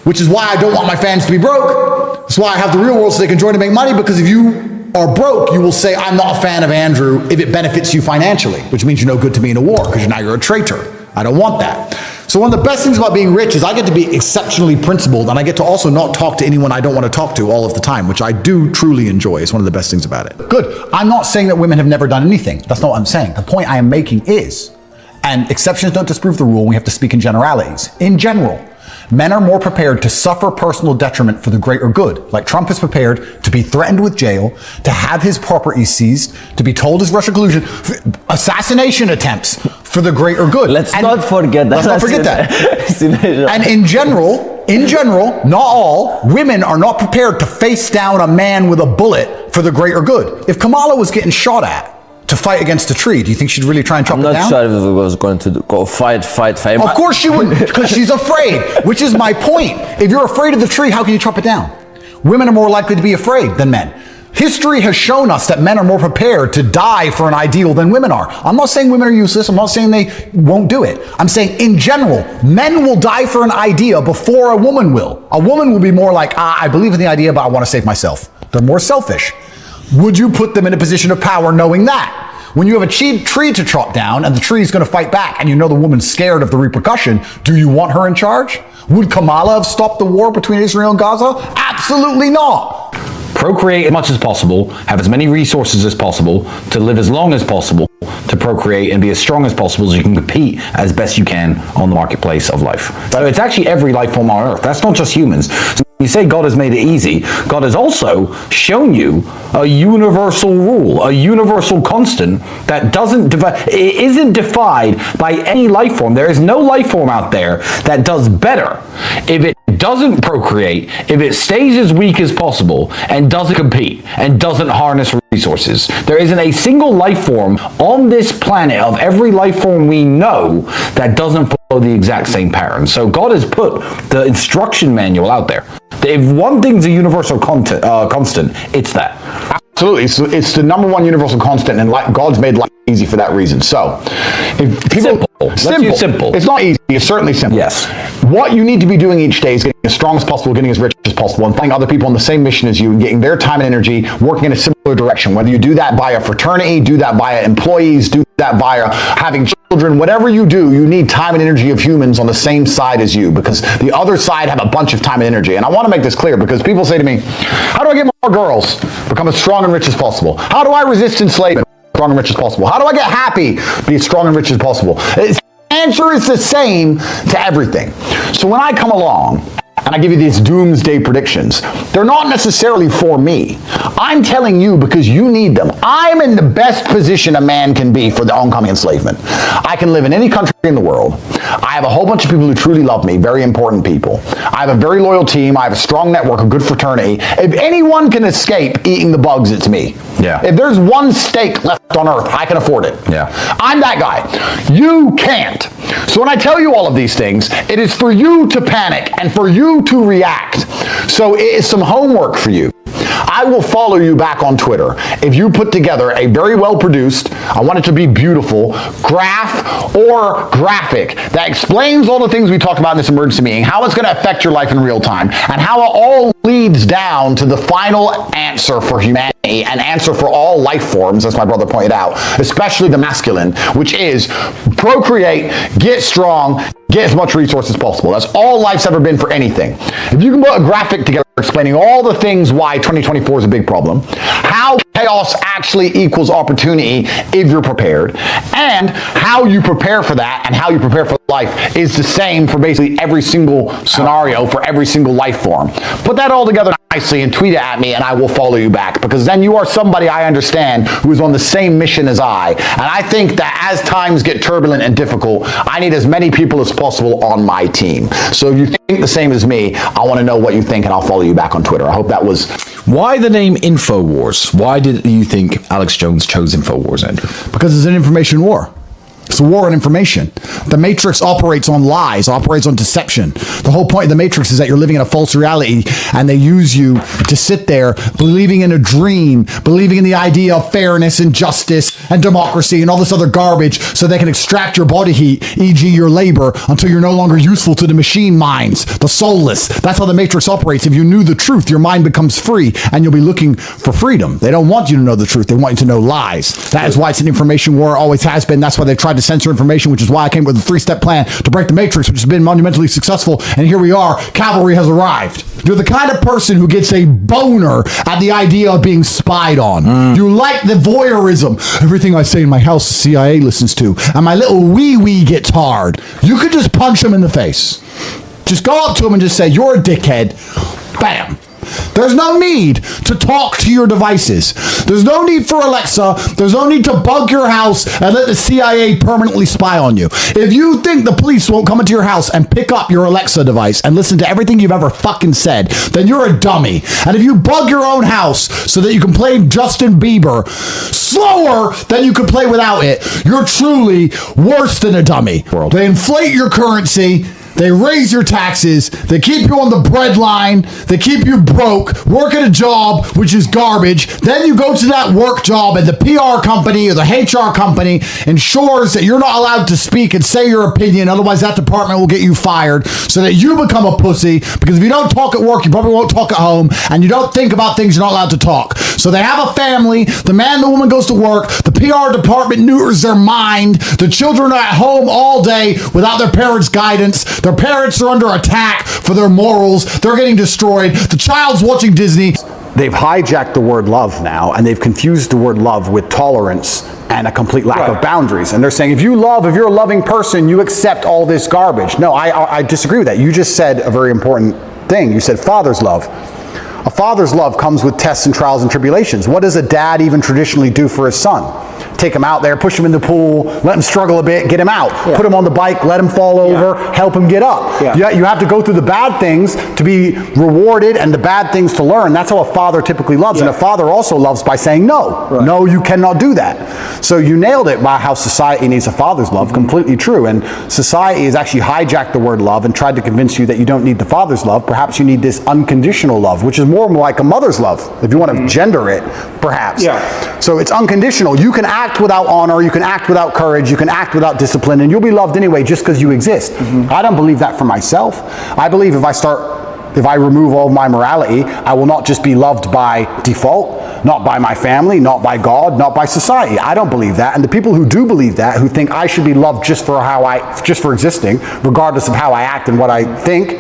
Which is why I don't want my fans to be broke. That's why I have the real world so they can join to make money, because if you are broke, you will say, I'm not a fan of Andrew if it benefits you financially, which means you're no good to me in a war, because now you're a traitor. I don't want that. So one of the best things about being rich is I get to be exceptionally principled, and I get to also not talk to anyone I don't want to talk to all of the time, which I do truly enjoy. It's one of the best things about it. Good. I'm not saying that women have never done anything. That's not what I'm saying. The point I am making is, and exceptions don't disprove the rule, we have to speak in generalities. In general, men are more prepared to suffer personal detriment for the greater good. Like Trump is prepared to be threatened with jail, to have his property seized, to be told his Russian collusion, assassination attempts for the greater good. Let's not forget that. Let's not forget that. And in general, not all, women are not prepared to face down a man with a bullet for the greater good. If Kamala was getting shot at to fight against a tree, do you think she'd really try and chop it down? I'm not sure if it was going to go fight. Of course she wouldn't, because she's afraid, which is my point. If you're afraid of the tree, how can you chop it down? Women are more likely to be afraid than men. History has shown us that men are more prepared to die for an ideal than women are. I'm not saying women are useless. I'm not saying they won't do it. I'm saying in general, men will die for an idea before a woman will. A woman will be more like, I believe in the idea, but I want to save myself. They're more selfish. Would you put them in a position of power knowing that? When you have a tree to chop down and the tree is going to fight back and you know the woman's scared of the repercussion, do you want her in charge? Would Kamala have stopped the war between Israel and Gaza? Absolutely not. Procreate as much as possible, have as many resources as possible, to live as long as possible, to procreate and be as strong as possible so you can compete as best you can on the marketplace of life. So it's actually every life form on Earth. That's not just humans. So when you say God has made it easy, God has also shown you a universal rule, a universal constant that it isn't defied by any life form. There is no life form out there that does better if it doesn't procreate, if it stays as weak as possible and doesn't compete and doesn't harness resources. There isn't a single life form on this planet of every life form we know that doesn't follow the exact same pattern. So God has put the instruction manual out there. If one thing's a universal constant, it's that. Absolutely. It's the number one universal constant, and God's made life easy for that reason. So, if people, Simple. It's not easy. It's certainly simple. Yes. What you need to be doing each day is getting as strong as possible, getting as rich as possible, and finding other people on the same mission as you, and getting their time and energy working in a similar direction. Whether you do that via fraternity, do that via employees, do that via having children, whatever you do, you need time and energy of humans on the same side as you, because the other side have a bunch of time and energy. And I want to make this clear, because people say to me, how do I get more girls? Become as strong and rich as possible. How do I resist enslavement? Strong and rich as possible. How do I get happy? Be as strong and rich as possible. The answer is the same to everything. So when I come along and I give you these doomsday predictions, they're not necessarily for me. I'm telling you because you need them. I'm in the best position a man can be for the oncoming enslavement. I can live in any country in the world. I have a whole bunch of people who truly love me, very important people. I have a very loyal team. I have a strong network, a good fraternity. If anyone can escape eating the bugs, it's me. Yeah. If there's one steak left on earth, I can afford it. Yeah. I'm that guy. You can't. So when I tell you all of these things, it is for you to panic and for you to react. So it is some homework for you. I will follow you back on Twitter if you put together a very well produced, I want it to be beautiful, graph or graphic that explains all the things we talked about in this emergency meeting, how it's going to affect your life in real time, and how it all leads down to the final answer for humanity, an answer for all life forms, as my brother pointed out, especially the masculine, which is procreate, get strong, get as much resource as possible. That's all life's ever been for anything. If you can put a graphic together explaining all the things why 2024 is a big problem, how chaos actually equals opportunity if you're prepared, and how you prepare for that and how you prepare for life is the same for basically every single scenario for every single life form. Put that all together nicely and tweet it at me and I will follow you back, because then you are somebody I understand who is on the same mission as I. And I think that as times get turbulent and difficult, I need as many people as possible on my team. So if you think the same as me, I want to know what you think and I'll follow you back on Twitter. I hope that was... Why the name InfoWars? Why did you think Alex Jones chose InfoWars, Andrew? Because it's an information war. It's a war on information. The Matrix operates on lies, operates on deception. The whole point of the Matrix is that you're living in a false reality, and they use you to sit there believing in a dream, believing in the idea of fairness and justice and democracy and all this other garbage so they can extract your body heat, e.g. your labor, until you're no longer useful to the machine minds, the soulless. That's how the Matrix operates. If you knew the truth, your mind becomes free, and you'll be looking for freedom. They don't want you to know the truth. They want you to know lies. That is why it's an information war, always has been. That's why they've tried to censor information, which is why I came up with a 3-step plan to break the Matrix, which has been monumentally successful. And here we are. Cavalry has arrived. You're the kind of person who gets a boner at the idea of being spied on. You like the voyeurism. Everything I say in my house, the CIA listens to. And my little wee gets hard. You could just punch him in the face. Just go up to him and just say, you're a dickhead. Bam. There's no need to talk to your devices. There's no need for Alexa. There's no need to bug your house and let the CIA permanently spy on you. If you think the police won't come into your house and pick up your Alexa device and listen to everything you've ever fucking said, then you're a dummy. And if you bug your own house so that you can play Justin Bieber slower than you could play without it, you're truly worse than a dummy. They inflate your currency. They raise your taxes. They keep you on the breadline. They keep you broke. Work at a job, which is garbage. Then you go to that work job and the PR company or the HR company ensures that you're not allowed to speak and say your opinion. Otherwise, that department will get you fired so that you become a pussy, because if you don't talk at work, you probably won't talk at home, and you don't think about things you're not allowed to talk. So they have a family. The man, the woman goes to work. The PR department neuters their mind. The children are at home all day without their parents' guidance. Their parents are under attack for their morals. They're getting destroyed. The child's watching Disney. They've hijacked the word love now, and they've confused the word love with tolerance and a complete lack of boundaries. And they're saying, if you're a loving person, you accept all this garbage. No, I disagree with that. You just said a very important thing. You said father's love. A father's love comes with tests and trials and tribulations. What does a dad even traditionally do for his son? Take him out there, push him in the pool, let him struggle a bit, get him out. Put him on the bike, let him fall over, help him get up. You have to go through the bad things to be rewarded and the bad things to learn. That's how a father typically loves. And a father also loves by saying no. No, you cannot do that. So you nailed it by how society needs a father's love. Completely true. And society has actually hijacked the word love and tried to convince you that you don't need the father's love. Perhaps you need this unconditional love, which is more like a mother's love, if you want to gender it, perhaps. So it's unconditional. You can act without honor, you can act without courage, you can act without discipline, and you'll be loved anyway just because you exist. I don't believe that for myself. I believe if I remove all of my morality, I will not just be loved by default, not by my family, not by God, not by society. I don't believe that. And the people who do believe that, who think I should be loved just for existing, regardless of how I act and what I think,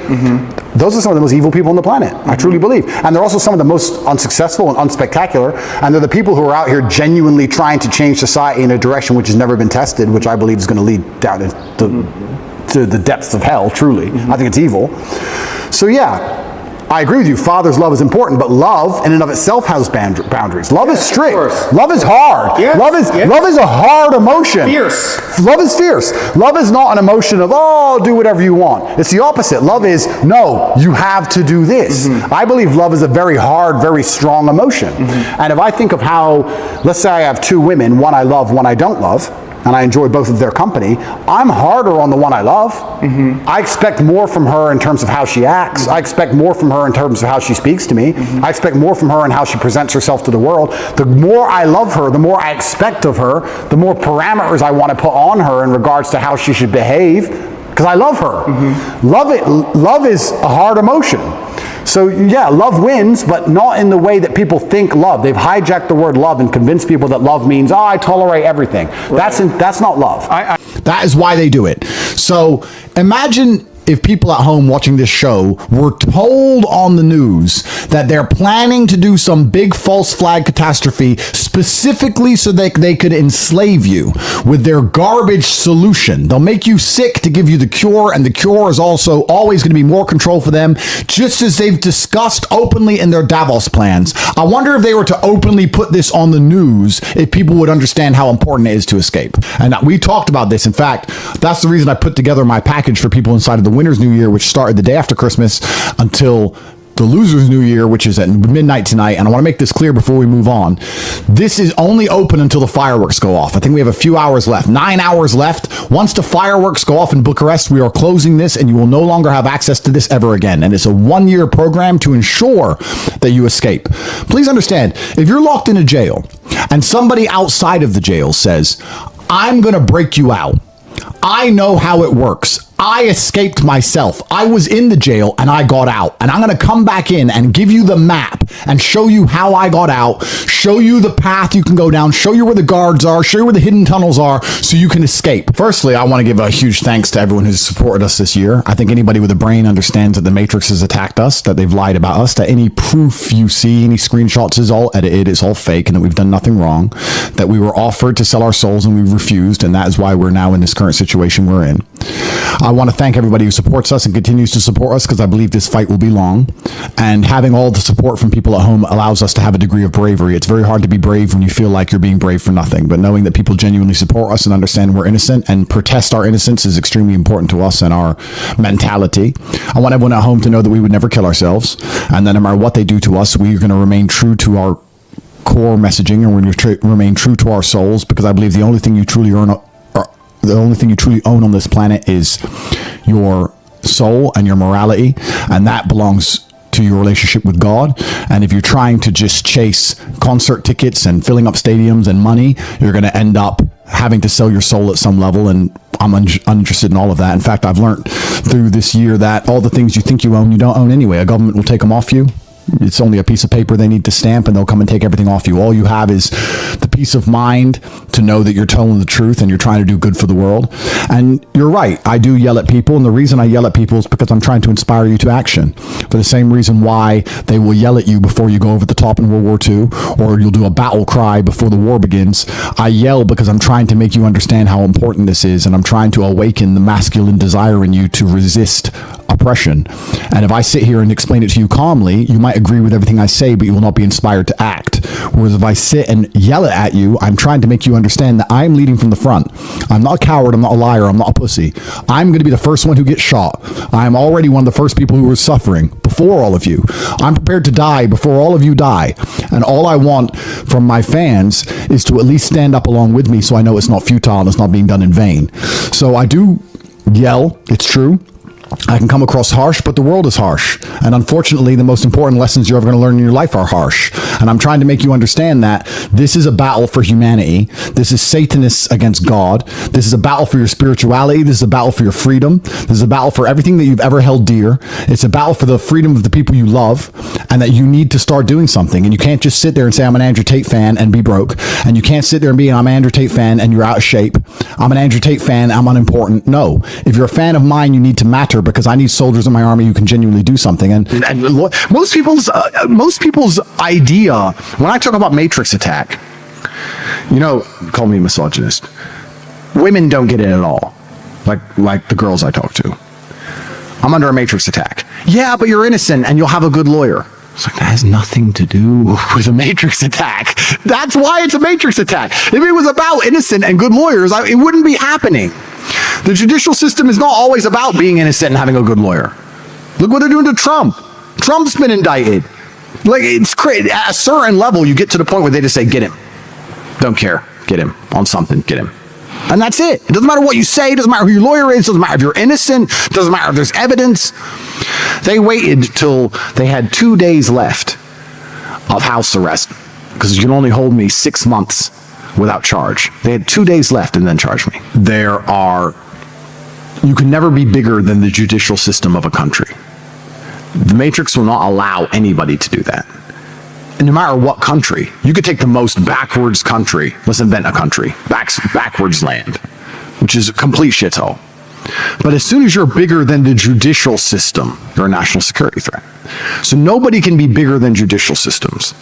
those are some of the most evil people on the planet. I truly believe. And they're also some of the most unsuccessful and unspectacular. And they're the people who are out here genuinely trying to change society in a direction which has never been tested, which I believe is going to lead down to the depths of hell, truly. I think it's evil. So yeah, I agree with you. Father's love is important, but love in and of itself has boundaries. Love is strict. Love is hard. Love is a hard emotion. Fierce. Love is fierce. Love is not an emotion of, oh, do whatever you want. It's the opposite. Love is, no, you have to do this. I believe love is a very hard, very strong emotion. And if I think of how, let's say I have two women, one I love, one I don't love, and I enjoy both of their company, I'm harder on the one I love. I expect more from her in terms of how she acts. I expect more from her in terms of how she speaks to me. I expect more from her in how she presents herself to the world. The more I love her, the more I expect of her, the more parameters I want to put on her in regards to how she should behave, because I love her. Love is a hard emotion. So yeah, love wins, but not in the way that people think love. They've hijacked the word love and convinced people that love means, oh, I tolerate everything. That's not love. That is why they do it. So imagine if people at home watching this show were told on the news that they're planning to do some big false flag catastrophe specifically so that they could enslave you with their garbage solution. They'll make you sick to give you the cure, and the cure is also always going to be more control for them, just as they've discussed openly in their Davos plans. I wonder if they were to openly put this on the news, if people would understand how important it is to escape. And we talked about this. In fact, that's the reason I put together my package for people inside of the Winner's New Year, which started the day after Christmas until the Loser's New Year, which is at midnight tonight. And I want to make this clear before we move on. This is only open until the fireworks go off. I think we have a few hours left, 9 hours left. Once the fireworks go off in Bucharest, we are closing this and you will no longer have access to this ever again. And it's a 1-year program to ensure that you escape. Please understand, if you're locked in a jail and somebody outside of the jail says, I'm going to break you out, I know how it works. I escaped myself. I was in the jail and I got out. And I'm going to come back in and give you the map and show you how I got out, show you the path you can go down, show you where the guards are, show you where the hidden tunnels are so you can escape. Firstly, I want to give a huge thanks to everyone who's supported us this year. I think anybody with a brain understands that the Matrix has attacked us, that they've lied about us, that any proof you see, any screenshots is all edited, it's all fake, and that we've done nothing wrong, that we were offered to sell our souls and we refused, and that is why we're now in this current situation we're in. I want to thank everybody who supports us and continues to support us, because I believe this fight will be long. And having all the support from people at home allows us to have a degree of bravery. It's very hard to be brave when you feel like you're being brave for nothing. But knowing that people genuinely support us and understand we're innocent and protest our innocence is extremely important to us and our mentality. I want everyone at home to know that we would never kill ourselves, and that no matter what they do to us, we're going to remain true to our core messaging, and we're going to remain true to our souls, because I believe the only thing you truly own on this planet is your soul and your morality, and that belongs to your relationship with God. And if you're trying to just chase concert tickets and filling up stadiums and money, you're going to end up having to sell your soul at some level. And I'm uninterested in all of that. In fact, I've learned through this year that all the things you think you own, you don't own anyway. A government will take them off you. It's only a piece of paper they need to stamp, and they'll come and take everything off you. All you have is the peace of mind to know that you're telling the truth and you're trying to do good for the world. And you're right, I do yell at people, and the reason I yell at people is because I'm trying to inspire you to action. For the same reason why they will yell at you before you go over the top in World War II, or you'll do a battle cry before the war begins. I yell because I'm trying to make you understand how important this is, and I'm trying to awaken the masculine desire in you to resist oppression. And if I sit here and explain it to you calmly, you might agree with everything I say, but you will not be inspired to act. Whereas if I sit and yell it at you, I'm trying to make you understand that I'm leading from the front. I'm not a coward, I'm not a liar, I'm not a pussy. I'm going to be the first one who gets shot. I'm already one of the first people who are suffering before all of you. I'm prepared to die before all of you die. And all I want from my fans is to at least stand up along with me so I know it's not futile and it's not being done in vain. So I do yell, it's true. I can come across harsh, but the world is harsh. And unfortunately, the most important lessons you're ever going to learn in your life are harsh. And I'm trying to make you understand that this is a battle for humanity. This is Satanists against God. This is a battle for your spirituality. This is a battle for your freedom. This is a battle for everything that you've ever held dear. It's a battle for the freedom of the people you love, and that you need to start doing something. And you can't just sit there and say, I'm an Andrew Tate fan and be broke. And you can't sit there and be, I'm an Andrew Tate fan and you're out of shape. I'm an Andrew Tate fan, I'm unimportant. No. If you're a fan of mine, you need to matter, because I need soldiers in my army who can genuinely do something. And most people's idea, when I talk about Matrix attack, call me misogynist. Women don't get it at all, like the girls I talk to. I'm under a Matrix attack. Yeah, but you're innocent and you'll have a good lawyer. It's like, that has nothing to do with a Matrix attack. That's why it's a Matrix attack. If it was about innocent and good lawyers, it wouldn't be happening. The judicial system is not always about being innocent and having a good lawyer. Look what they're doing to Trump. Trump's been indicted. It's crazy. At a certain level, you get to the point where they just say, get him. Don't care. Get him on something. Get him. And that's it. It doesn't matter what you say. It doesn't matter who your lawyer is. It doesn't matter if you're innocent. It doesn't matter if there's evidence. They waited till they had 2 days left of house arrest, because you can only hold me 6 months without charge. They had 2 days left and then charged me. You can never be bigger than the judicial system of a country. The Matrix will not allow anybody to do that. And no matter what country, you could take the most backwards country. Let's invent a country. Backwards land, which is a complete shithole. But as soon as you're bigger than the judicial system, you're a national security threat. So nobody can be bigger than judicial systems.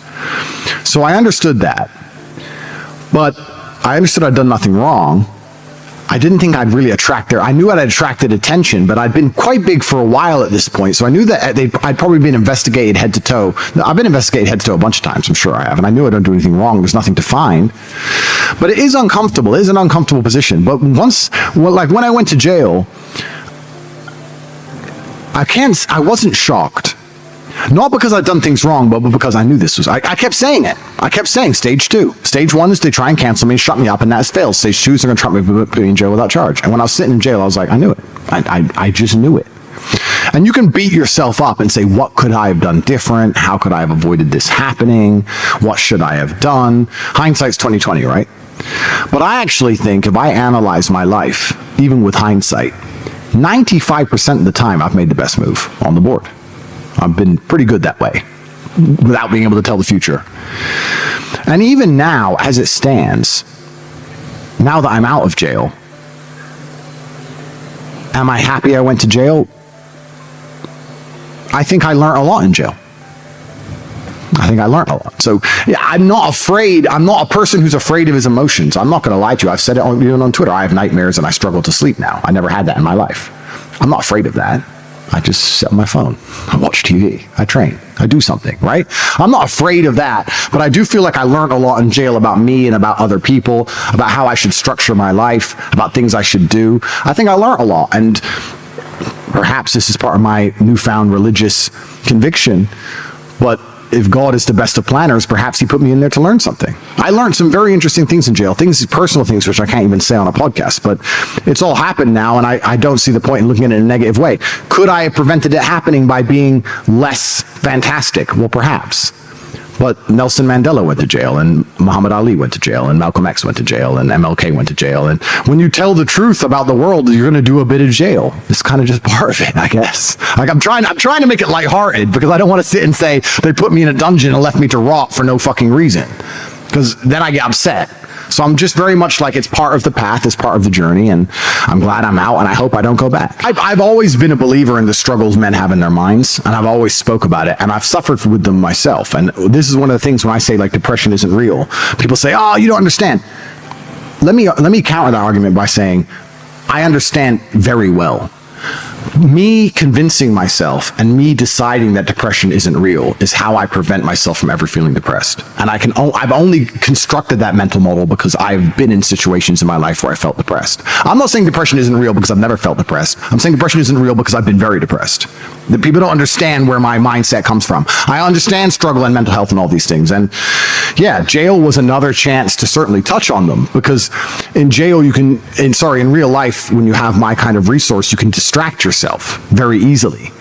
So I understood that. But I understood I'd done nothing wrong. I didn't think I'd really I knew I'd attracted attention, but I'd been quite big for a while at this point. So I knew that I'd probably been investigated head to toe. I've been investigated head to toe a bunch of times, I'm sure I have. And I knew I don't do anything wrong. There's nothing to find. But it is uncomfortable. It is an uncomfortable position. But when I went to jail, I wasn't shocked. Not because I'd done things wrong, but because I knew this was... I kept saying it. I kept saying stage 2. Stage 1 is they try and cancel me and shut me up, and that has failed. Stage 2 is they're going to try me put me in jail without charge. And when I was sitting in jail, I was like, I knew it. I just knew it. And you can beat yourself up and say, what could I have done different? How could I have avoided this happening? What should I have done? Hindsight's 20/20, right? But I actually think if I analyze my life, even with hindsight, 95% of the time I've made the best move on the board. I've been pretty good that way, without being able to tell the future. And even now, as it stands, now that I'm out of jail, am I happy I went to jail? I think I learned a lot in jail. I think I learned a lot. So yeah, I'm not afraid. I'm not a person who's afraid of his emotions. I'm not going to lie to you. I've said it on Twitter. I have nightmares and I struggle to sleep now. I never had that in my life. I'm not afraid of that. I just sit on my phone. I watch TV. I train. I do something, right? I'm not afraid of that, but I do feel like I learned a lot in jail about me and about other people, about how I should structure my life, about things I should do. I think I learned a lot, and perhaps this is part of my newfound religious conviction, but if God is the best of planners, perhaps he put me in there to learn something. I learned some very interesting things in jail, personal things, which I can't even say on a podcast, but it's all happened now, and I don't see the point in looking at it in a negative way. Could I have prevented it happening by being less fantastic? Well, perhaps. But Nelson Mandela went to jail, and Muhammad Ali went to jail, and Malcolm X went to jail, and MLK went to jail. And when you tell the truth about the world, you're going to do a bit of jail. It's kind of just part of it, I guess. Like I'm trying to make it lighthearted because I don't want to sit and say they put me in a dungeon and left me to rot for no fucking reason, because then I get upset. So I'm just very much like it's part of the path, it's part of the journey, and I'm glad I'm out, and I hope I don't go back. I've always been a believer in the struggles men have in their minds, and I've always spoke about it, and I've suffered with them myself. And this is one of the things when I say like depression isn't real, people say, oh, you don't understand. Let me counter that argument by saying I understand very well. Me convincing myself and me deciding that depression isn't real is how I prevent myself from ever feeling depressed. And I've only constructed that mental model because I've been in situations in my life where I felt depressed. I'm not saying depression isn't real because I've never felt depressed. I'm saying depression isn't real because I've been very depressed. The people don't understand where my mindset comes from. I understand struggle and mental health and all these things. And yeah, jail was another chance to certainly touch on them, because in jail in real life, when you have my kind of resource, you can distract yourself very easily.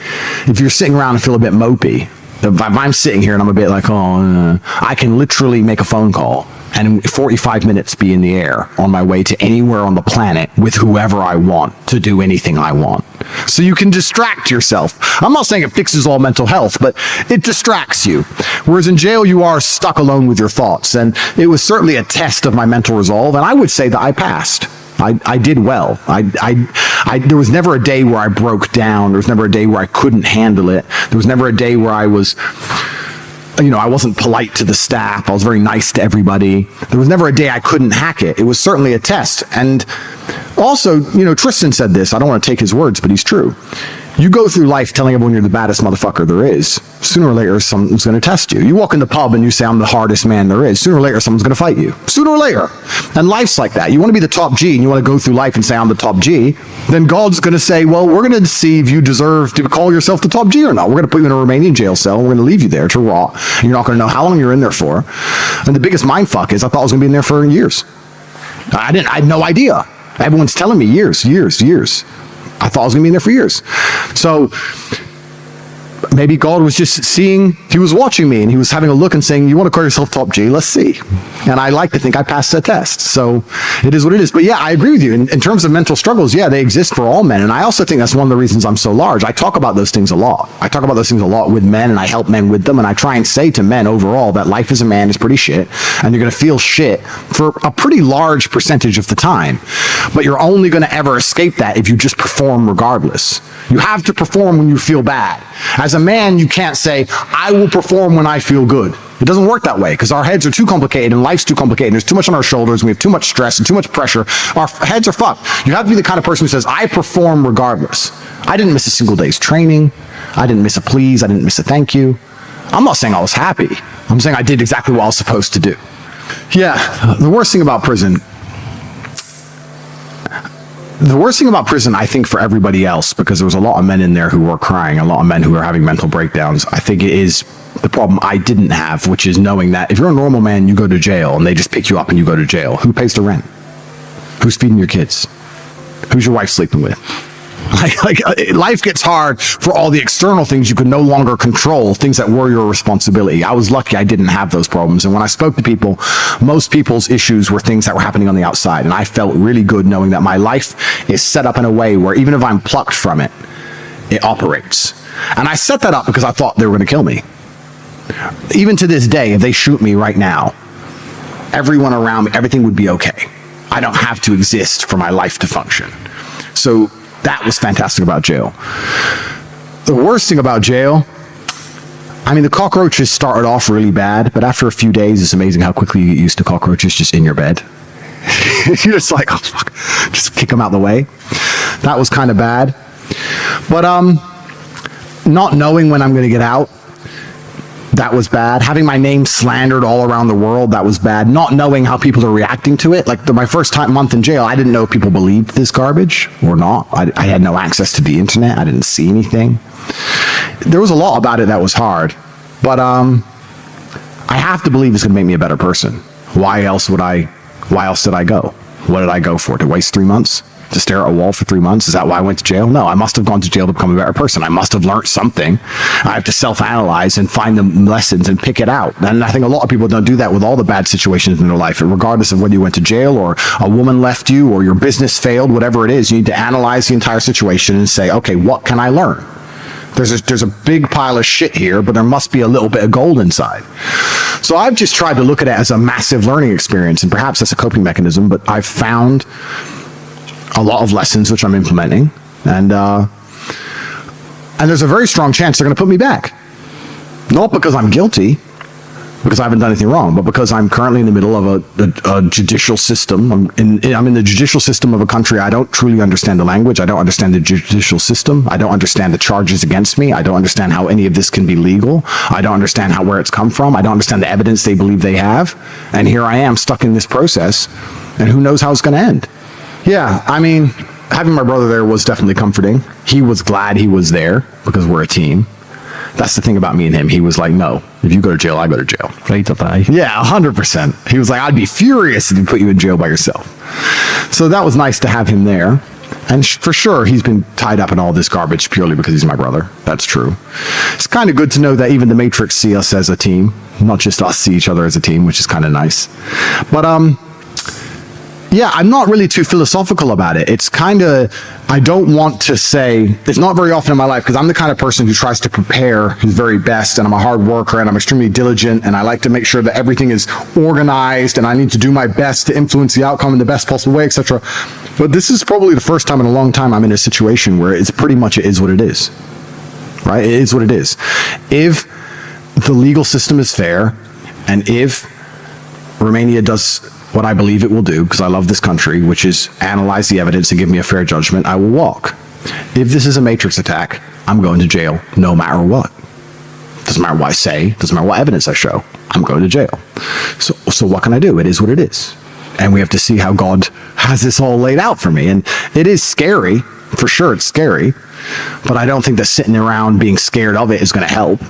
If you're sitting around and feel a bit mopey, if I'm sitting here and I'm a bit like, I can literally make a phone call and in 45 minutes be in the air on my way to anywhere on the planet with whoever I want to do anything I want. So you can distract yourself. I'm not saying it fixes all mental health, but it distracts you. Whereas in jail, you are stuck alone with your thoughts. And it was certainly a test of my mental resolve. And I would say that I passed. I did well. There was never a day where I broke down. There was never a day where I couldn't handle it. There was never a day where I wasn't polite to the staff. I was very nice to everybody. There was never a day I couldn't hack it. It was certainly a test. And also, Tristan said this. I don't want to take his words, but he's true. You go through life telling everyone you're the baddest motherfucker there is. Sooner or later, someone's going to test you. You walk in the pub and you say, I'm the hardest man there is. Sooner or later, someone's going to fight you. Sooner or later. And life's like that. You want to be the top G and you want to go through life and say, I'm the top G. Then God's going to say, well, we're going to see if you deserve to call yourself the top G or not. We're going to put you in a Romanian jail cell. And we're going to leave you there to rot. And you're not going to know how long you're in there for. And the biggest mindfuck is I thought I was going to be in there for years. I had no idea. Everyone's telling me years. I thought I was going to be in there for years. So maybe God was just he was watching me and he was having a look and saying, you want to call yourself top G? Let's see. And I like to think I passed that test. So it is what it is. But yeah, I agree with you. In terms of mental struggles, yeah, they exist for all men. And I also think that's one of the reasons I'm so large. I talk about those things a lot. I talk about those things a lot with men, and I help men with them. And I try and say to men overall that life as a man is pretty shit. And you're going to feel shit for a pretty large percentage of the time. But you're only going to ever escape that if you just perform regardless. You have to perform when you feel bad. As a man, you can't say, I will perform when I feel good. It doesn't work that way because our heads are too complicated and life's too complicated. There's too much on our shoulders. And we have too much stress and too much pressure. Our heads are fucked. You have to be the kind of person who says, I perform regardless. I didn't miss a single day's training. I didn't miss a please. I didn't miss a thank you. I'm not saying I was happy. I'm saying I did exactly what I was supposed to do. Yeah, the worst thing about prison, I think, for everybody else, because there was a lot of men in there who were crying, a lot of men who were having mental breakdowns. I think it is the problem I didn't have, which is knowing that if you're a normal man, you go to jail and they just pick you up and you go to jail. Who pays the rent? Who's feeding your kids? Who's your wife sleeping with? Life gets hard for all the external things you can no longer control, things that were your responsibility. I was lucky I didn't have those problems. And when I spoke to people, most people's issues were things that were happening on the outside. And I felt really good knowing that my life is set up in a way where even if I'm plucked from it, it operates. And I set that up because I thought they were going to kill me. Even to this day, if they shoot me right now, everyone around me, everything would be okay. I don't have to exist for my life to function. So that was fantastic about jail. The worst thing about jail, the cockroaches started off really bad, but after a few days, it's amazing how quickly you get used to cockroaches just in your bed. You're just like, oh, fuck, just kick them out the way. That was kind of bad. But not knowing when I'm going to get out, that was bad. Having my name slandered all around the world, that was bad. Not knowing how people are reacting to it. Like my first month in jail, I didn't know if people believed this garbage or not. I had no access to the internet. I didn't see anything. There was a lot about it that was hard. But I have to believe it's going to make me a better person. Why else did I go? What did I go for? To waste 3 months? To stare at a wall for 3 months? Is that why I went to jail? No, I must have gone to jail to become a better person. I must have learned something. I have to self-analyze and find the lessons and pick it out. And I think a lot of people don't do that with all the bad situations in their life. Regardless of whether you went to jail or a woman left you or your business failed, whatever it is, you need to analyze the entire situation and say, okay, what can I learn? There's a big pile of shit here, but there must be a little bit of gold inside. So I've just tried to look at it as a massive learning experience, and perhaps that's a coping mechanism, but I've found a lot of lessons which I'm implementing, and there's a very strong chance they're going to put me back. Not because I'm guilty, because I haven't done anything wrong, but because I'm currently in the middle of a judicial system. I'm in the judicial system of a country. I don't truly understand the language. I don't understand the judicial system. I don't understand the charges against me. I don't understand how any of this can be legal. I don't understand where it's come from. I don't understand the evidence they believe they have. And here I am stuck in this process, and who knows how it's going to end. Yeah, I mean, having my brother there was definitely comforting. He was glad he was there because we're a team. That's the thing about me and him. He was like, no, if you go to jail, I go to jail. Right, Yeah, 100%. He was like, I'd be furious if you put you in jail by yourself. So that was nice to have him there. And for sure, he's been tied up in all this garbage purely because he's my brother. That's true. It's kind of good to know that even the Matrix see us as a team, not just us see each other as a team, which is kind of nice. But, yeah, I'm not really too philosophical about it. It's kind of, I don't want to say, it's not very often in my life because I'm the kind of person who tries to prepare his very best, and I'm a hard worker and I'm extremely diligent, and I like to make sure that everything is organized and I need to do my best to influence the outcome in the best possible way, etc. But this is probably the first time in a long time I'm in a situation where it's pretty much it is what it is. Right? It is what it is. If the legal system is fair, and if Romania does what I believe it will do, because I love this country, which is analyze the evidence and give me a fair judgment, I will walk. If this is a matrix attack, I'm going to jail no matter what. Doesn't matter what I say, doesn't matter what evidence I show, I'm going to jail. So what can I do? It is what it is. And we have to see how God has this all laid out for me. And it is scary, for sure it's scary, but I don't think that sitting around being scared of it is going to help.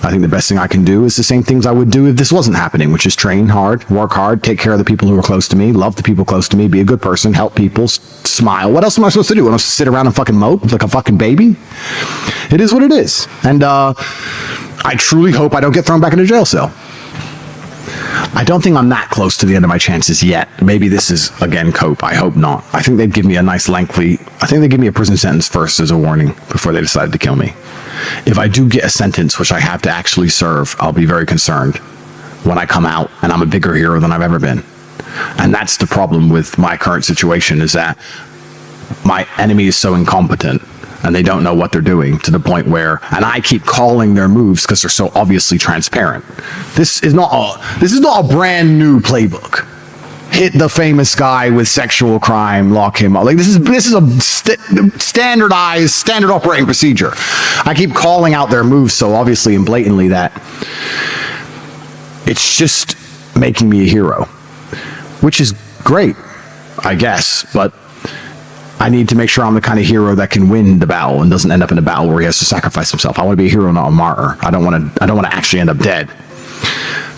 I think the best thing I can do is the same things I would do if this wasn't happening, which is train hard, work hard, take care of the people who are close to me, love the people close to me, be a good person, help people, smile. What else am I supposed to do? Am I supposed to sit around and fucking mope like a fucking baby? It is what it is. And I truly hope I don't get thrown back in a jail cell. I don't think I'm that close to the end of my chances yet. Maybe this is, again, cope. I hope not. I think they'd give me a nice lengthy, I think they'd give me a prison sentence first as a warning before they decided to kill me. If I do get a sentence which I have to actually serve, I'll be very concerned when I come out and I'm a bigger hero than I've ever been. And that's the problem with my current situation, is that my enemy is so incompetent and they don't know what they're doing, to the point where, and I keep calling their moves because they're so obviously transparent. This is not a brand new playbook. Hit the famous guy with sexual crime, lock him up. Like this is a standard operating procedure. I keep calling out their moves so obviously and blatantly that it's just making me a hero, which is great, I guess, but I need to make sure I'm the kind of hero that can win the battle and doesn't end up in a battle where he has to sacrifice himself. I want to be a hero, not a martyr. I don't want to actually end up dead.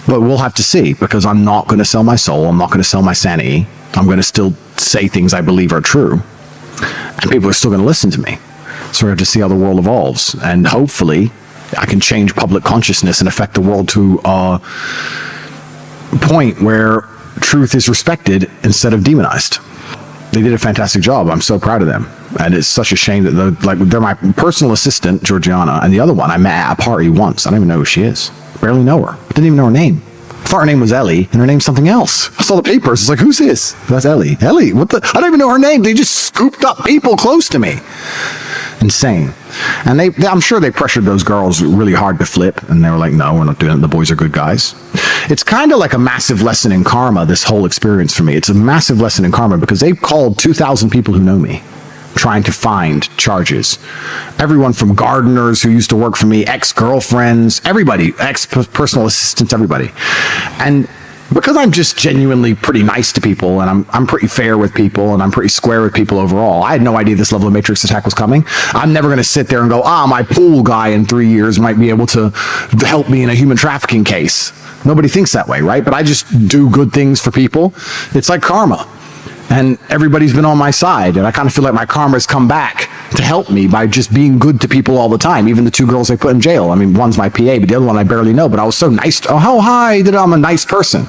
But we'll have to see, because I'm not going to sell my soul. I'm not going to sell my sanity. I'm going to still say things I believe are true. And people are still going to listen to me. So we have to see how the world evolves. And hopefully I can change public consciousness and affect the world to a point where truth is respected instead of demonized. They did a fantastic job. I'm so proud of them. And it's such a shame that they're my personal assistant, Georgiana, and the other one I met at a party once. I don't even know who she is. Barely know her. I didn't even know her name. I thought her name was Ellie, and her name's something else. I saw the papers. It's like, who's this? That's Ellie. Ellie? What the? I don't even know her name. They just scooped up people close to me. Insane. And I'm sure they pressured those girls really hard to flip, and they were like, no, we're not doing it. The boys are good guys. It's kind of like a massive lesson in karma, this whole experience for me. It's a massive lesson in karma because they've called 2,000 people who know me, trying to find charges. Everyone from gardeners who used to work for me, ex-girlfriends, everybody, ex-personal assistants, everybody. And because I'm just genuinely pretty nice to people, and I'm pretty fair with people, and I'm pretty square with people overall, I had no idea this level of matrix attack was coming. I'm never going to sit there and go, my pool guy in 3 years might be able to help me in a human trafficking case. Nobody thinks that way, right? But I just do good things for people. It's like karma. And everybody's been on my side. And I kind of feel like my karma's come back to help me by just being good to people all the time. Even the 2 girls I put in jail. I mean, one's my PA, but the other one I barely know. But I was so nice. Oh, hi, that I'm a nice person.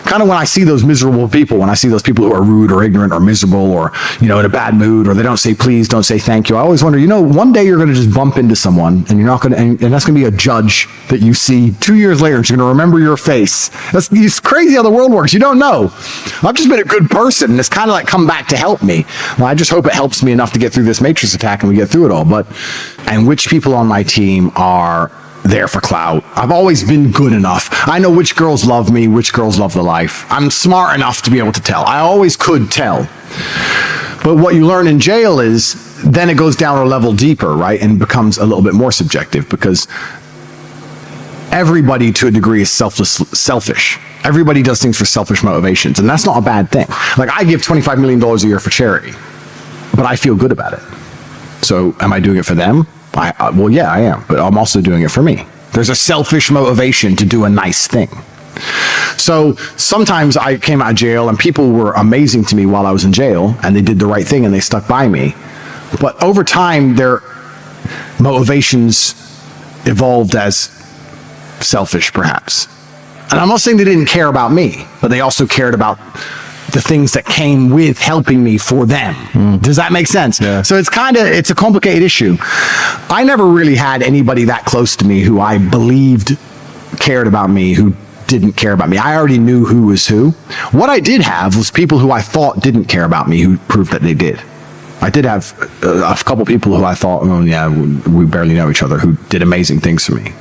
Kind of when I see those miserable people, when I see those people who are rude or ignorant or miserable or, in a bad mood, or they don't say please, don't say thank you, I always wonder, one day you're going to just bump into someone and you're not going to, and that's going to be a judge that you see 2 years later and you're going to remember your face. It's crazy how the world works. You don't know. I've just been a good person and it's kind of like come back to help me. Well, I just hope it helps me enough to get through this matrix attack and we get through it all. And which people on my team are there for clout. I've always been good enough. I know which girls love me, which girls love the life. I'm smart enough to be able to tell. I always could tell. But what you learn in jail is then it goes down a level deeper, right? And becomes a little bit more subjective because everybody to a degree is selfish. Everybody does things for selfish motivations. And that's not a bad thing. Like I give $25 million a year for charity, but I feel good about it. So am I doing it for them? Well, yeah, I am, but I'm also doing it for me. There's a selfish motivation to do a nice thing. So sometimes I came out of jail and people were amazing to me while I was in jail and they did the right thing and they stuck by me. But over time, their motivations evolved as selfish, perhaps. And I'm not saying they didn't care about me, but they also cared about the things that came with helping me for them. Does that make sense? Yeah. So it's a complicated issue. I never really had anybody that close to me who I believed cared about me, who didn't care about me. I already knew who was who. What I did have was people who I thought didn't care about me who proved that they did. I did have a couple people who I thought, oh yeah, we barely know each other, who did amazing things for me.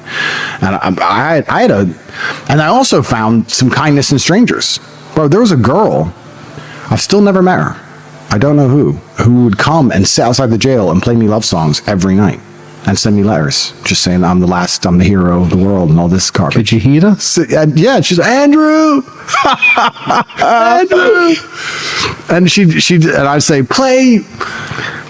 And and I also found some kindness in strangers. Bro, there was a girl, I've still never met her. I don't know who would come and sit outside the jail and play me love songs every night and send me letters just saying I'm the hero of the world and all this garbage. Could you hear her? Yeah, she's Andrew. Andrew. And and I'd say, play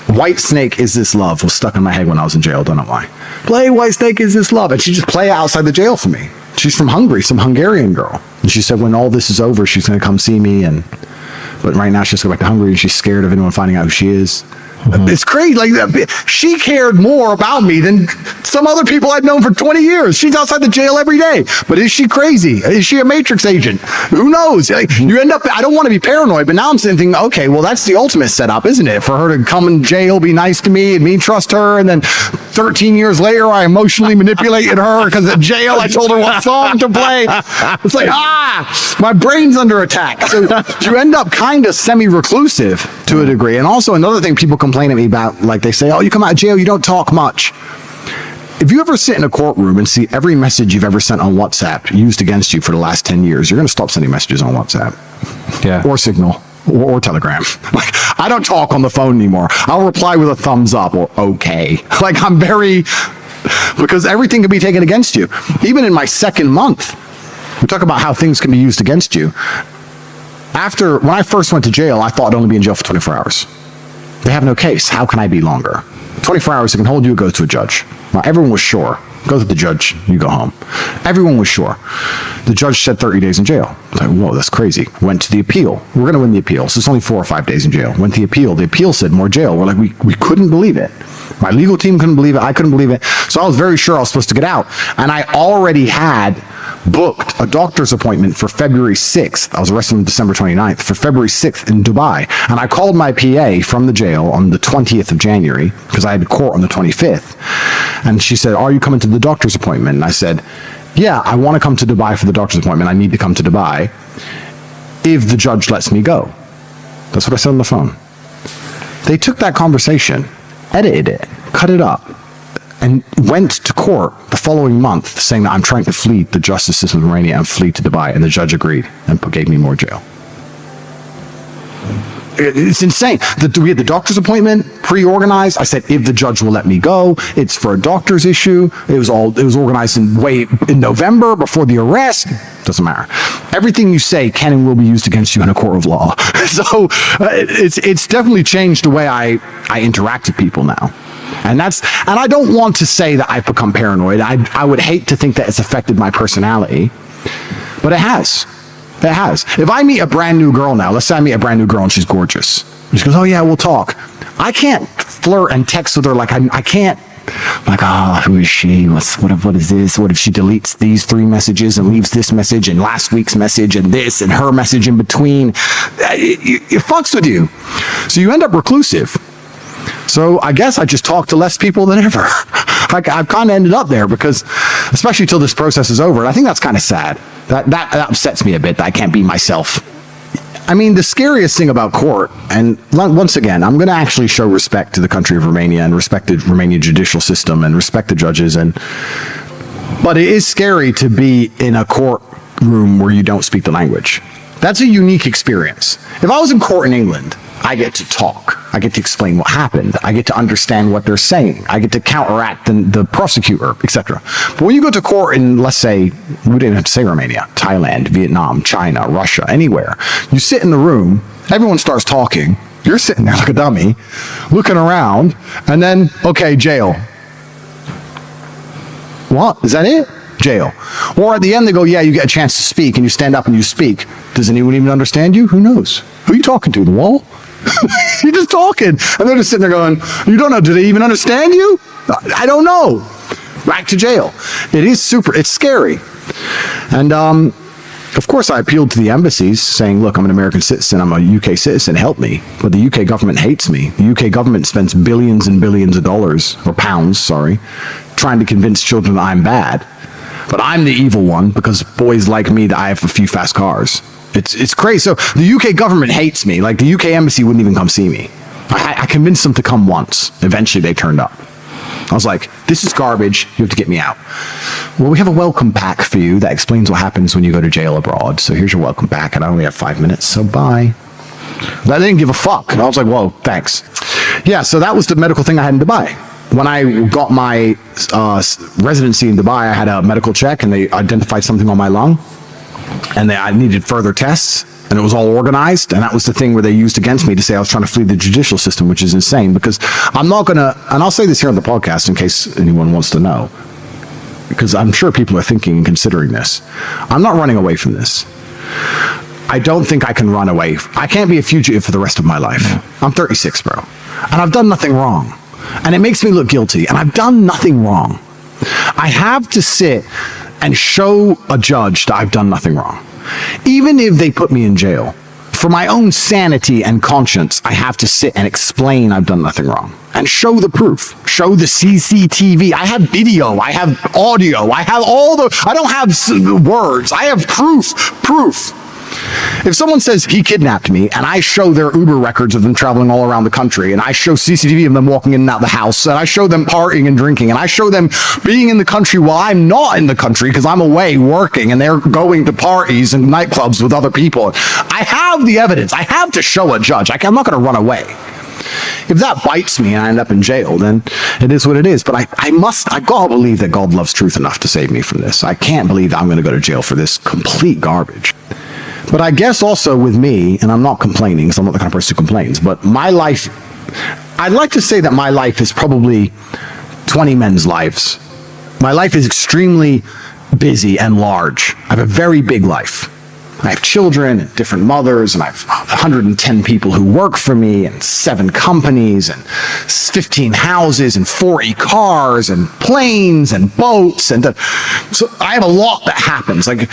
White Snake Is This Love was stuck in my head when I was in jail, don't know why. Play White Snake Is This Love. And she'd just play it outside the jail for me. She's from Hungary, some Hungarian girl. And she said when all this is over, she's going to come see me. But right now she has to go back to Hungary and she's scared of anyone finding out who she is. It's crazy. Like she cared more about me than some other people I'd known for 20 years. She's outside the jail every day. But is she crazy? Is she a Matrix agent? Who knows? Like, you end up, I don't want to be paranoid, but now I'm thinking, okay, well, that's the ultimate setup, isn't it? For her to come in jail, be nice to me, and me trust her, and then 13 years later, I emotionally manipulated her because at jail, I told her what song to play. It's like, my brain's under attack. So you end up kind of semi-reclusive to a degree. And also another thing people complain at me about, like they say, oh, you come out of jail, you don't talk much. If you ever sit in a courtroom and see every message you've ever sent on WhatsApp used against you for the last 10 years, you're going to stop sending messages on WhatsApp. Yeah. Or Signal. Or Telegram. Like, I don't talk on the phone anymore. I'll reply with a thumbs up or okay. Like, because everything can be taken against you. Even in my second month, we talk about how things can be used against you. When I first went to jail, I thought I'd only be in jail for 24 hours. They have no case. How can I be longer? 24 hours, they can hold you, go to a judge. Well, everyone was sure. Go to the judge, you go home. Everyone was sure. The judge said 30 days in jail. I was like, whoa, that's crazy. Went to the appeal. We're going to win the appeal. So it's only 4 or 5 days in jail. Went to the appeal. The appeal said more jail. We're like, we couldn't believe it. My legal team couldn't believe it. I couldn't believe it. So I was very sure I was supposed to get out. And I already had booked a doctor's appointment for February 6th. I was arrested on December 29th for February 6th in Dubai. And I called my PA from the jail on the 20th of January because I had court on the 25th. And she said, are you coming to the doctor's appointment? And I said, yeah, I want to come to Dubai for the doctor's appointment. I need to come to Dubai if the judge lets me go. That's what I said on the phone. They took that conversation, edited it, cut it up, and went to court the following month saying that I'm trying to flee the justice system of Romania and flee to Dubai, and the judge agreed and gave me more jail. It's insane. We had the doctor's appointment pre-organized. I said, if the judge will let me go, it's for a doctor's issue. It was organized in November before the arrest. Doesn't matter. Everything you say can and will be used against you in a court of law. So it's definitely changed the way I interact with people now. And I don't want to say that I've become paranoid. I would hate to think that it's affected my personality. But it has. It has. If I meet a brand new girl now, let's say I meet a brand new girl and she's gorgeous. She goes, oh yeah, we'll talk. I can't flirt and text with her like I can't. Like, who is she? What is this? What if she deletes these 3 messages and leaves this message and last week's message and this and her message in between? It fucks with you. So you end up reclusive. So I guess I just talk to less people than ever. I've kind of ended up there because, especially till this process is over, and I think that's kind of sad. That upsets me a bit that I can't be myself. I mean, the scariest thing about court, and once again, I'm going to actually show respect to the country of Romania and respect the Romanian judicial system and respect the judges. But it is scary to be in a courtroom where you don't speak the language. That's a unique experience. If I was in court in England, I get to talk. I get to explain what happened. I get to understand what they're saying. I get to counteract the prosecutor, etc. But when you go to court in, let's say, we didn't have to say Romania, Thailand, Vietnam, China, Russia, anywhere, you sit in the room, everyone starts talking, you're sitting there like a dummy, looking around, and then, okay, jail. What? Is that it? Jail. Or at the end they go, yeah, you get a chance to speak, and you stand up and you speak. Does anyone even understand you? Who knows? Who are you talking to? The wall? You're just talking. And they're just sitting there going, you don't know, do they even understand you? I don't know. Back to jail. It's scary. And of course I appealed to the embassies saying, look, I'm an American citizen, I'm a UK citizen, help me. But the UK government hates me. The UK government spends billions and billions of dollars, or pounds, sorry, trying to convince children that I'm bad. But I'm the evil one because boys like me, that I have a few fast cars. It's crazy. So the UK government hates me. Like the UK embassy wouldn't even come see me. I convinced them to come once. Eventually they turned up. I was like, this is garbage. You have to get me out. Well, we have a welcome pack for you that explains what happens when you go to jail abroad. So here's your welcome pack. And I only have 5 minutes, so bye. They didn't give a fuck. And I was like, whoa, thanks. Yeah, so that was the medical thing I had in Dubai. When I got my residency in Dubai, I had a medical check and they identified something on my lung. And I needed further tests, and it was all organized, and that was the thing where they used against me to say I was trying to flee the judicial system, which is insane, because I'm not going to, and I'll say this here on the podcast in case anyone wants to know, because I'm sure people are thinking and considering this. I'm not running away from this. I don't think I can run away. I can't be a fugitive for the rest of my life. I'm 36, bro, and I've done nothing wrong, and it makes me look guilty, and I've done nothing wrong. I have to sit and show a judge that I've done nothing wrong. Even if they put me in jail, for my own sanity and conscience, I have to sit and explain I've done nothing wrong. And show the proof. Show the CCTV. I have video. I have audio. I have I don't have words. I have proof. If someone says he kidnapped me and I show their Uber records of them traveling all around the country, and I show CCTV of them walking in and out the house, and I show them partying and drinking, and I show them being in the country while I'm not in the country because I'm away working and they're going to parties and nightclubs with other people, I have the evidence. I have to show a judge. I'm not going to run away. If that bites me and I end up in jail, then it is what it is. But I gotta believe that God loves truth enough to save me from this. I can't believe that I'm going to go to jail for this complete garbage. But I guess also with me, and I'm not complaining because I'm not the kind of person who complains, but my life, I'd like to say that my life is probably 20 men's lives. My life is extremely busy and large. I have a very big life. I have children and different mothers, and I have 110 people who work for me, and 7 companies, and 15 houses, and 40 cars, and planes, and boats, and so I have a lot that happens. Like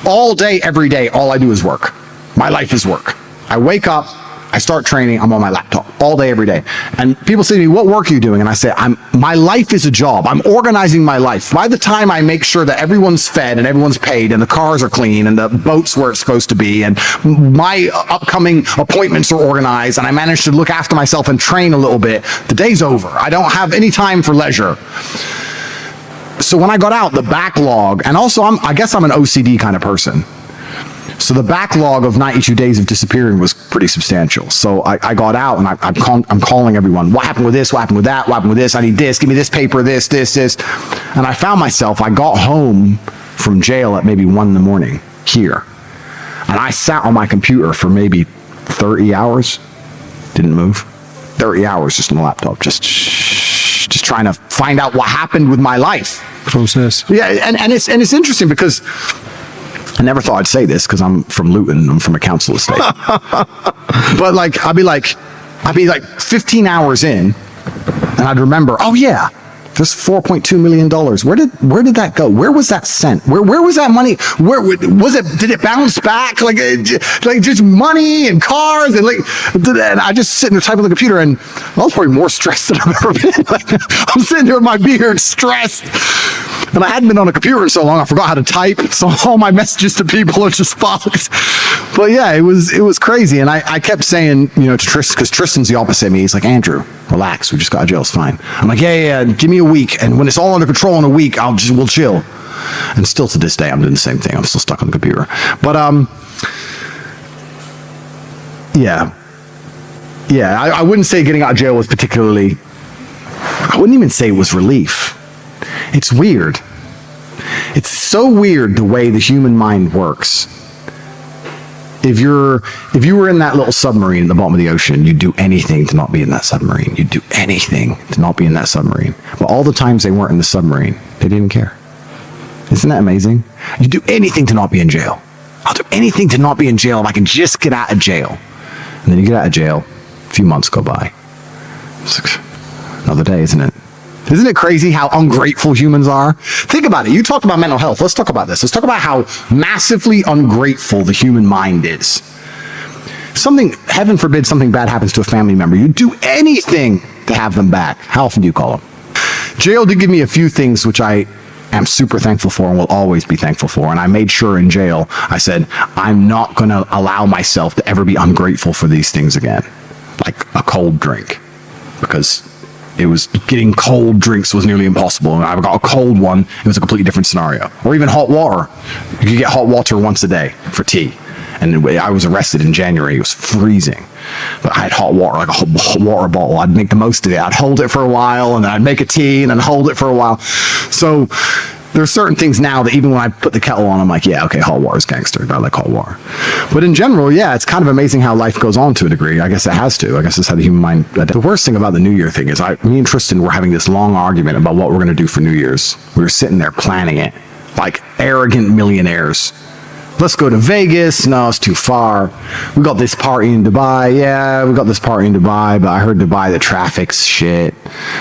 all day, every day, all I do is work. My life is work. I wake up, I start training, I'm on my laptop all day, every day. And people say to me, what work are you doing? And I say, my life is a job. I'm organizing my life. By the time I make sure that everyone's fed and everyone's paid and the cars are clean and the boat's where it's supposed to be and my upcoming appointments are organized and I manage to look after myself and train a little bit, the day's over. I don't have any time for leisure. So when I got out, the backlog, and also I guess I'm an OCD kind of person. So the backlog of 92 days of disappearing was pretty substantial. So I got out and I'm calling everyone. What happened with this? What happened with that? What happened with this? I need this. Give me this paper, this. And I found myself, I got home from jail at maybe 1 a.m. here. And I sat on my computer for maybe 30 hours. Didn't move. 30 hours just on the laptop. Just trying to find out what happened with my life. Process. Yeah, and it's interesting because I never thought I'd say this because I'm from Luton. I'm from a council estate. But like, I'd be like 15 hours in, and I'd remember, oh yeah, there's $4.2 million. Where did that go? Where was that sent? Where was that money? Where was it? Did it bounce back? Like just money and cars and and I just sit there typing on the computer, and I was probably more stressed than I've ever been. Like, I'm sitting here with my beard, stressed. And I hadn't been on a computer in so long, I forgot how to type. So all my messages to people are just fucked. But yeah, it was crazy. And I kept saying, to Tristan, because Tristan's the opposite of me. He's like, Andrew, relax. We just got out of jail. It's fine. I'm like, yeah. Give me a week. And when it's all under control in a week, we'll chill. And still to this day, I'm doing the same thing. I'm still stuck on the computer. But, yeah. I wouldn't say getting out of jail was particularly, I wouldn't even say it was relief. It's weird. It's so weird the way the human mind works. If you were in that little submarine at the bottom of the ocean, you'd do anything to not be in that submarine. You'd do anything to not be in that submarine. But all the times they weren't in the submarine, they didn't care. Isn't that amazing? You'd do anything to not be in jail. I'll do anything to not be in jail if I can just get out of jail. And then you get out of jail, a few months go by. It's like another day, isn't it? Isn't it crazy how ungrateful humans are? Think about it. You talked about mental health. Let's talk about this. Let's talk about how massively ungrateful the human mind is. Heaven forbid, something bad happens to a family member. You'd do anything to have them back. How often do you call them? Jail did give me a few things which I am super thankful for and will always be thankful for. And I made sure in jail, I said, I'm not going to allow myself to ever be ungrateful for these things again. Like a cold drink. Because it was getting cold drinks was nearly impossible. And I got a cold one, it was a completely different scenario. Or even hot water. You could get hot water once a day for tea. And I was arrested in January. It was freezing. But I had hot water, like a hot water bottle. I'd make the most of it. I'd hold it for a while, and then I'd make a tea, and then hold it for a while. So there are certain things now that even when I put the kettle on, I'm like, yeah, okay, hot water's gangster. I like hot water. But in general, yeah, it's kind of amazing how life goes on to a degree. I guess it has to. I guess that's how the human mind... The worst thing about the New Year thing is me and Tristan were having this long argument about what we're going to do for New Year's. We were sitting there planning it like arrogant millionaires. Let's go to Vegas. No, it's too far. We got this party in Dubai. Yeah, we got this party in Dubai, but I heard Dubai, the traffic's shit.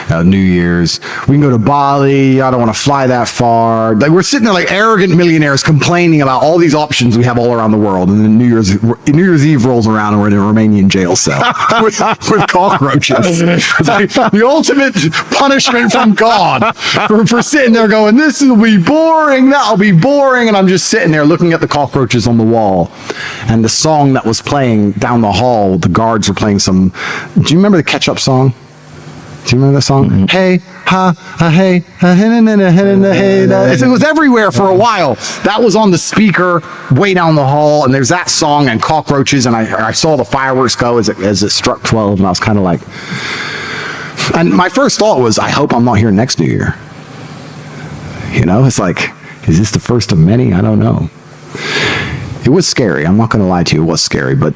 New Year's. We can go to Bali. I don't want to fly that far. Like, we're sitting there like arrogant millionaires complaining about all these options we have all around the world. And then New Year's Eve rolls around and we're in a Romanian jail cell with cockroaches. It's like the ultimate punishment from God for sitting there going, this will be boring. That'll be boring. And I'm just sitting there looking at the cockroaches on the wall, and the song that was playing down the hall, the guards were playing some. Do you remember the Ketchup song? Do you remember that song? Mm-hmm. Hey, ha, hey, hey. It was everywhere for a while. That was on the speaker way down the hall, and there's that song and cockroaches, and I saw the fireworks go as it struck 12, and I was kind of like, and my first thought was, I hope I'm not here next New Year. It's like, is this the first of many? I don't know. It was scary. I'm not going to lie to you. It was scary, but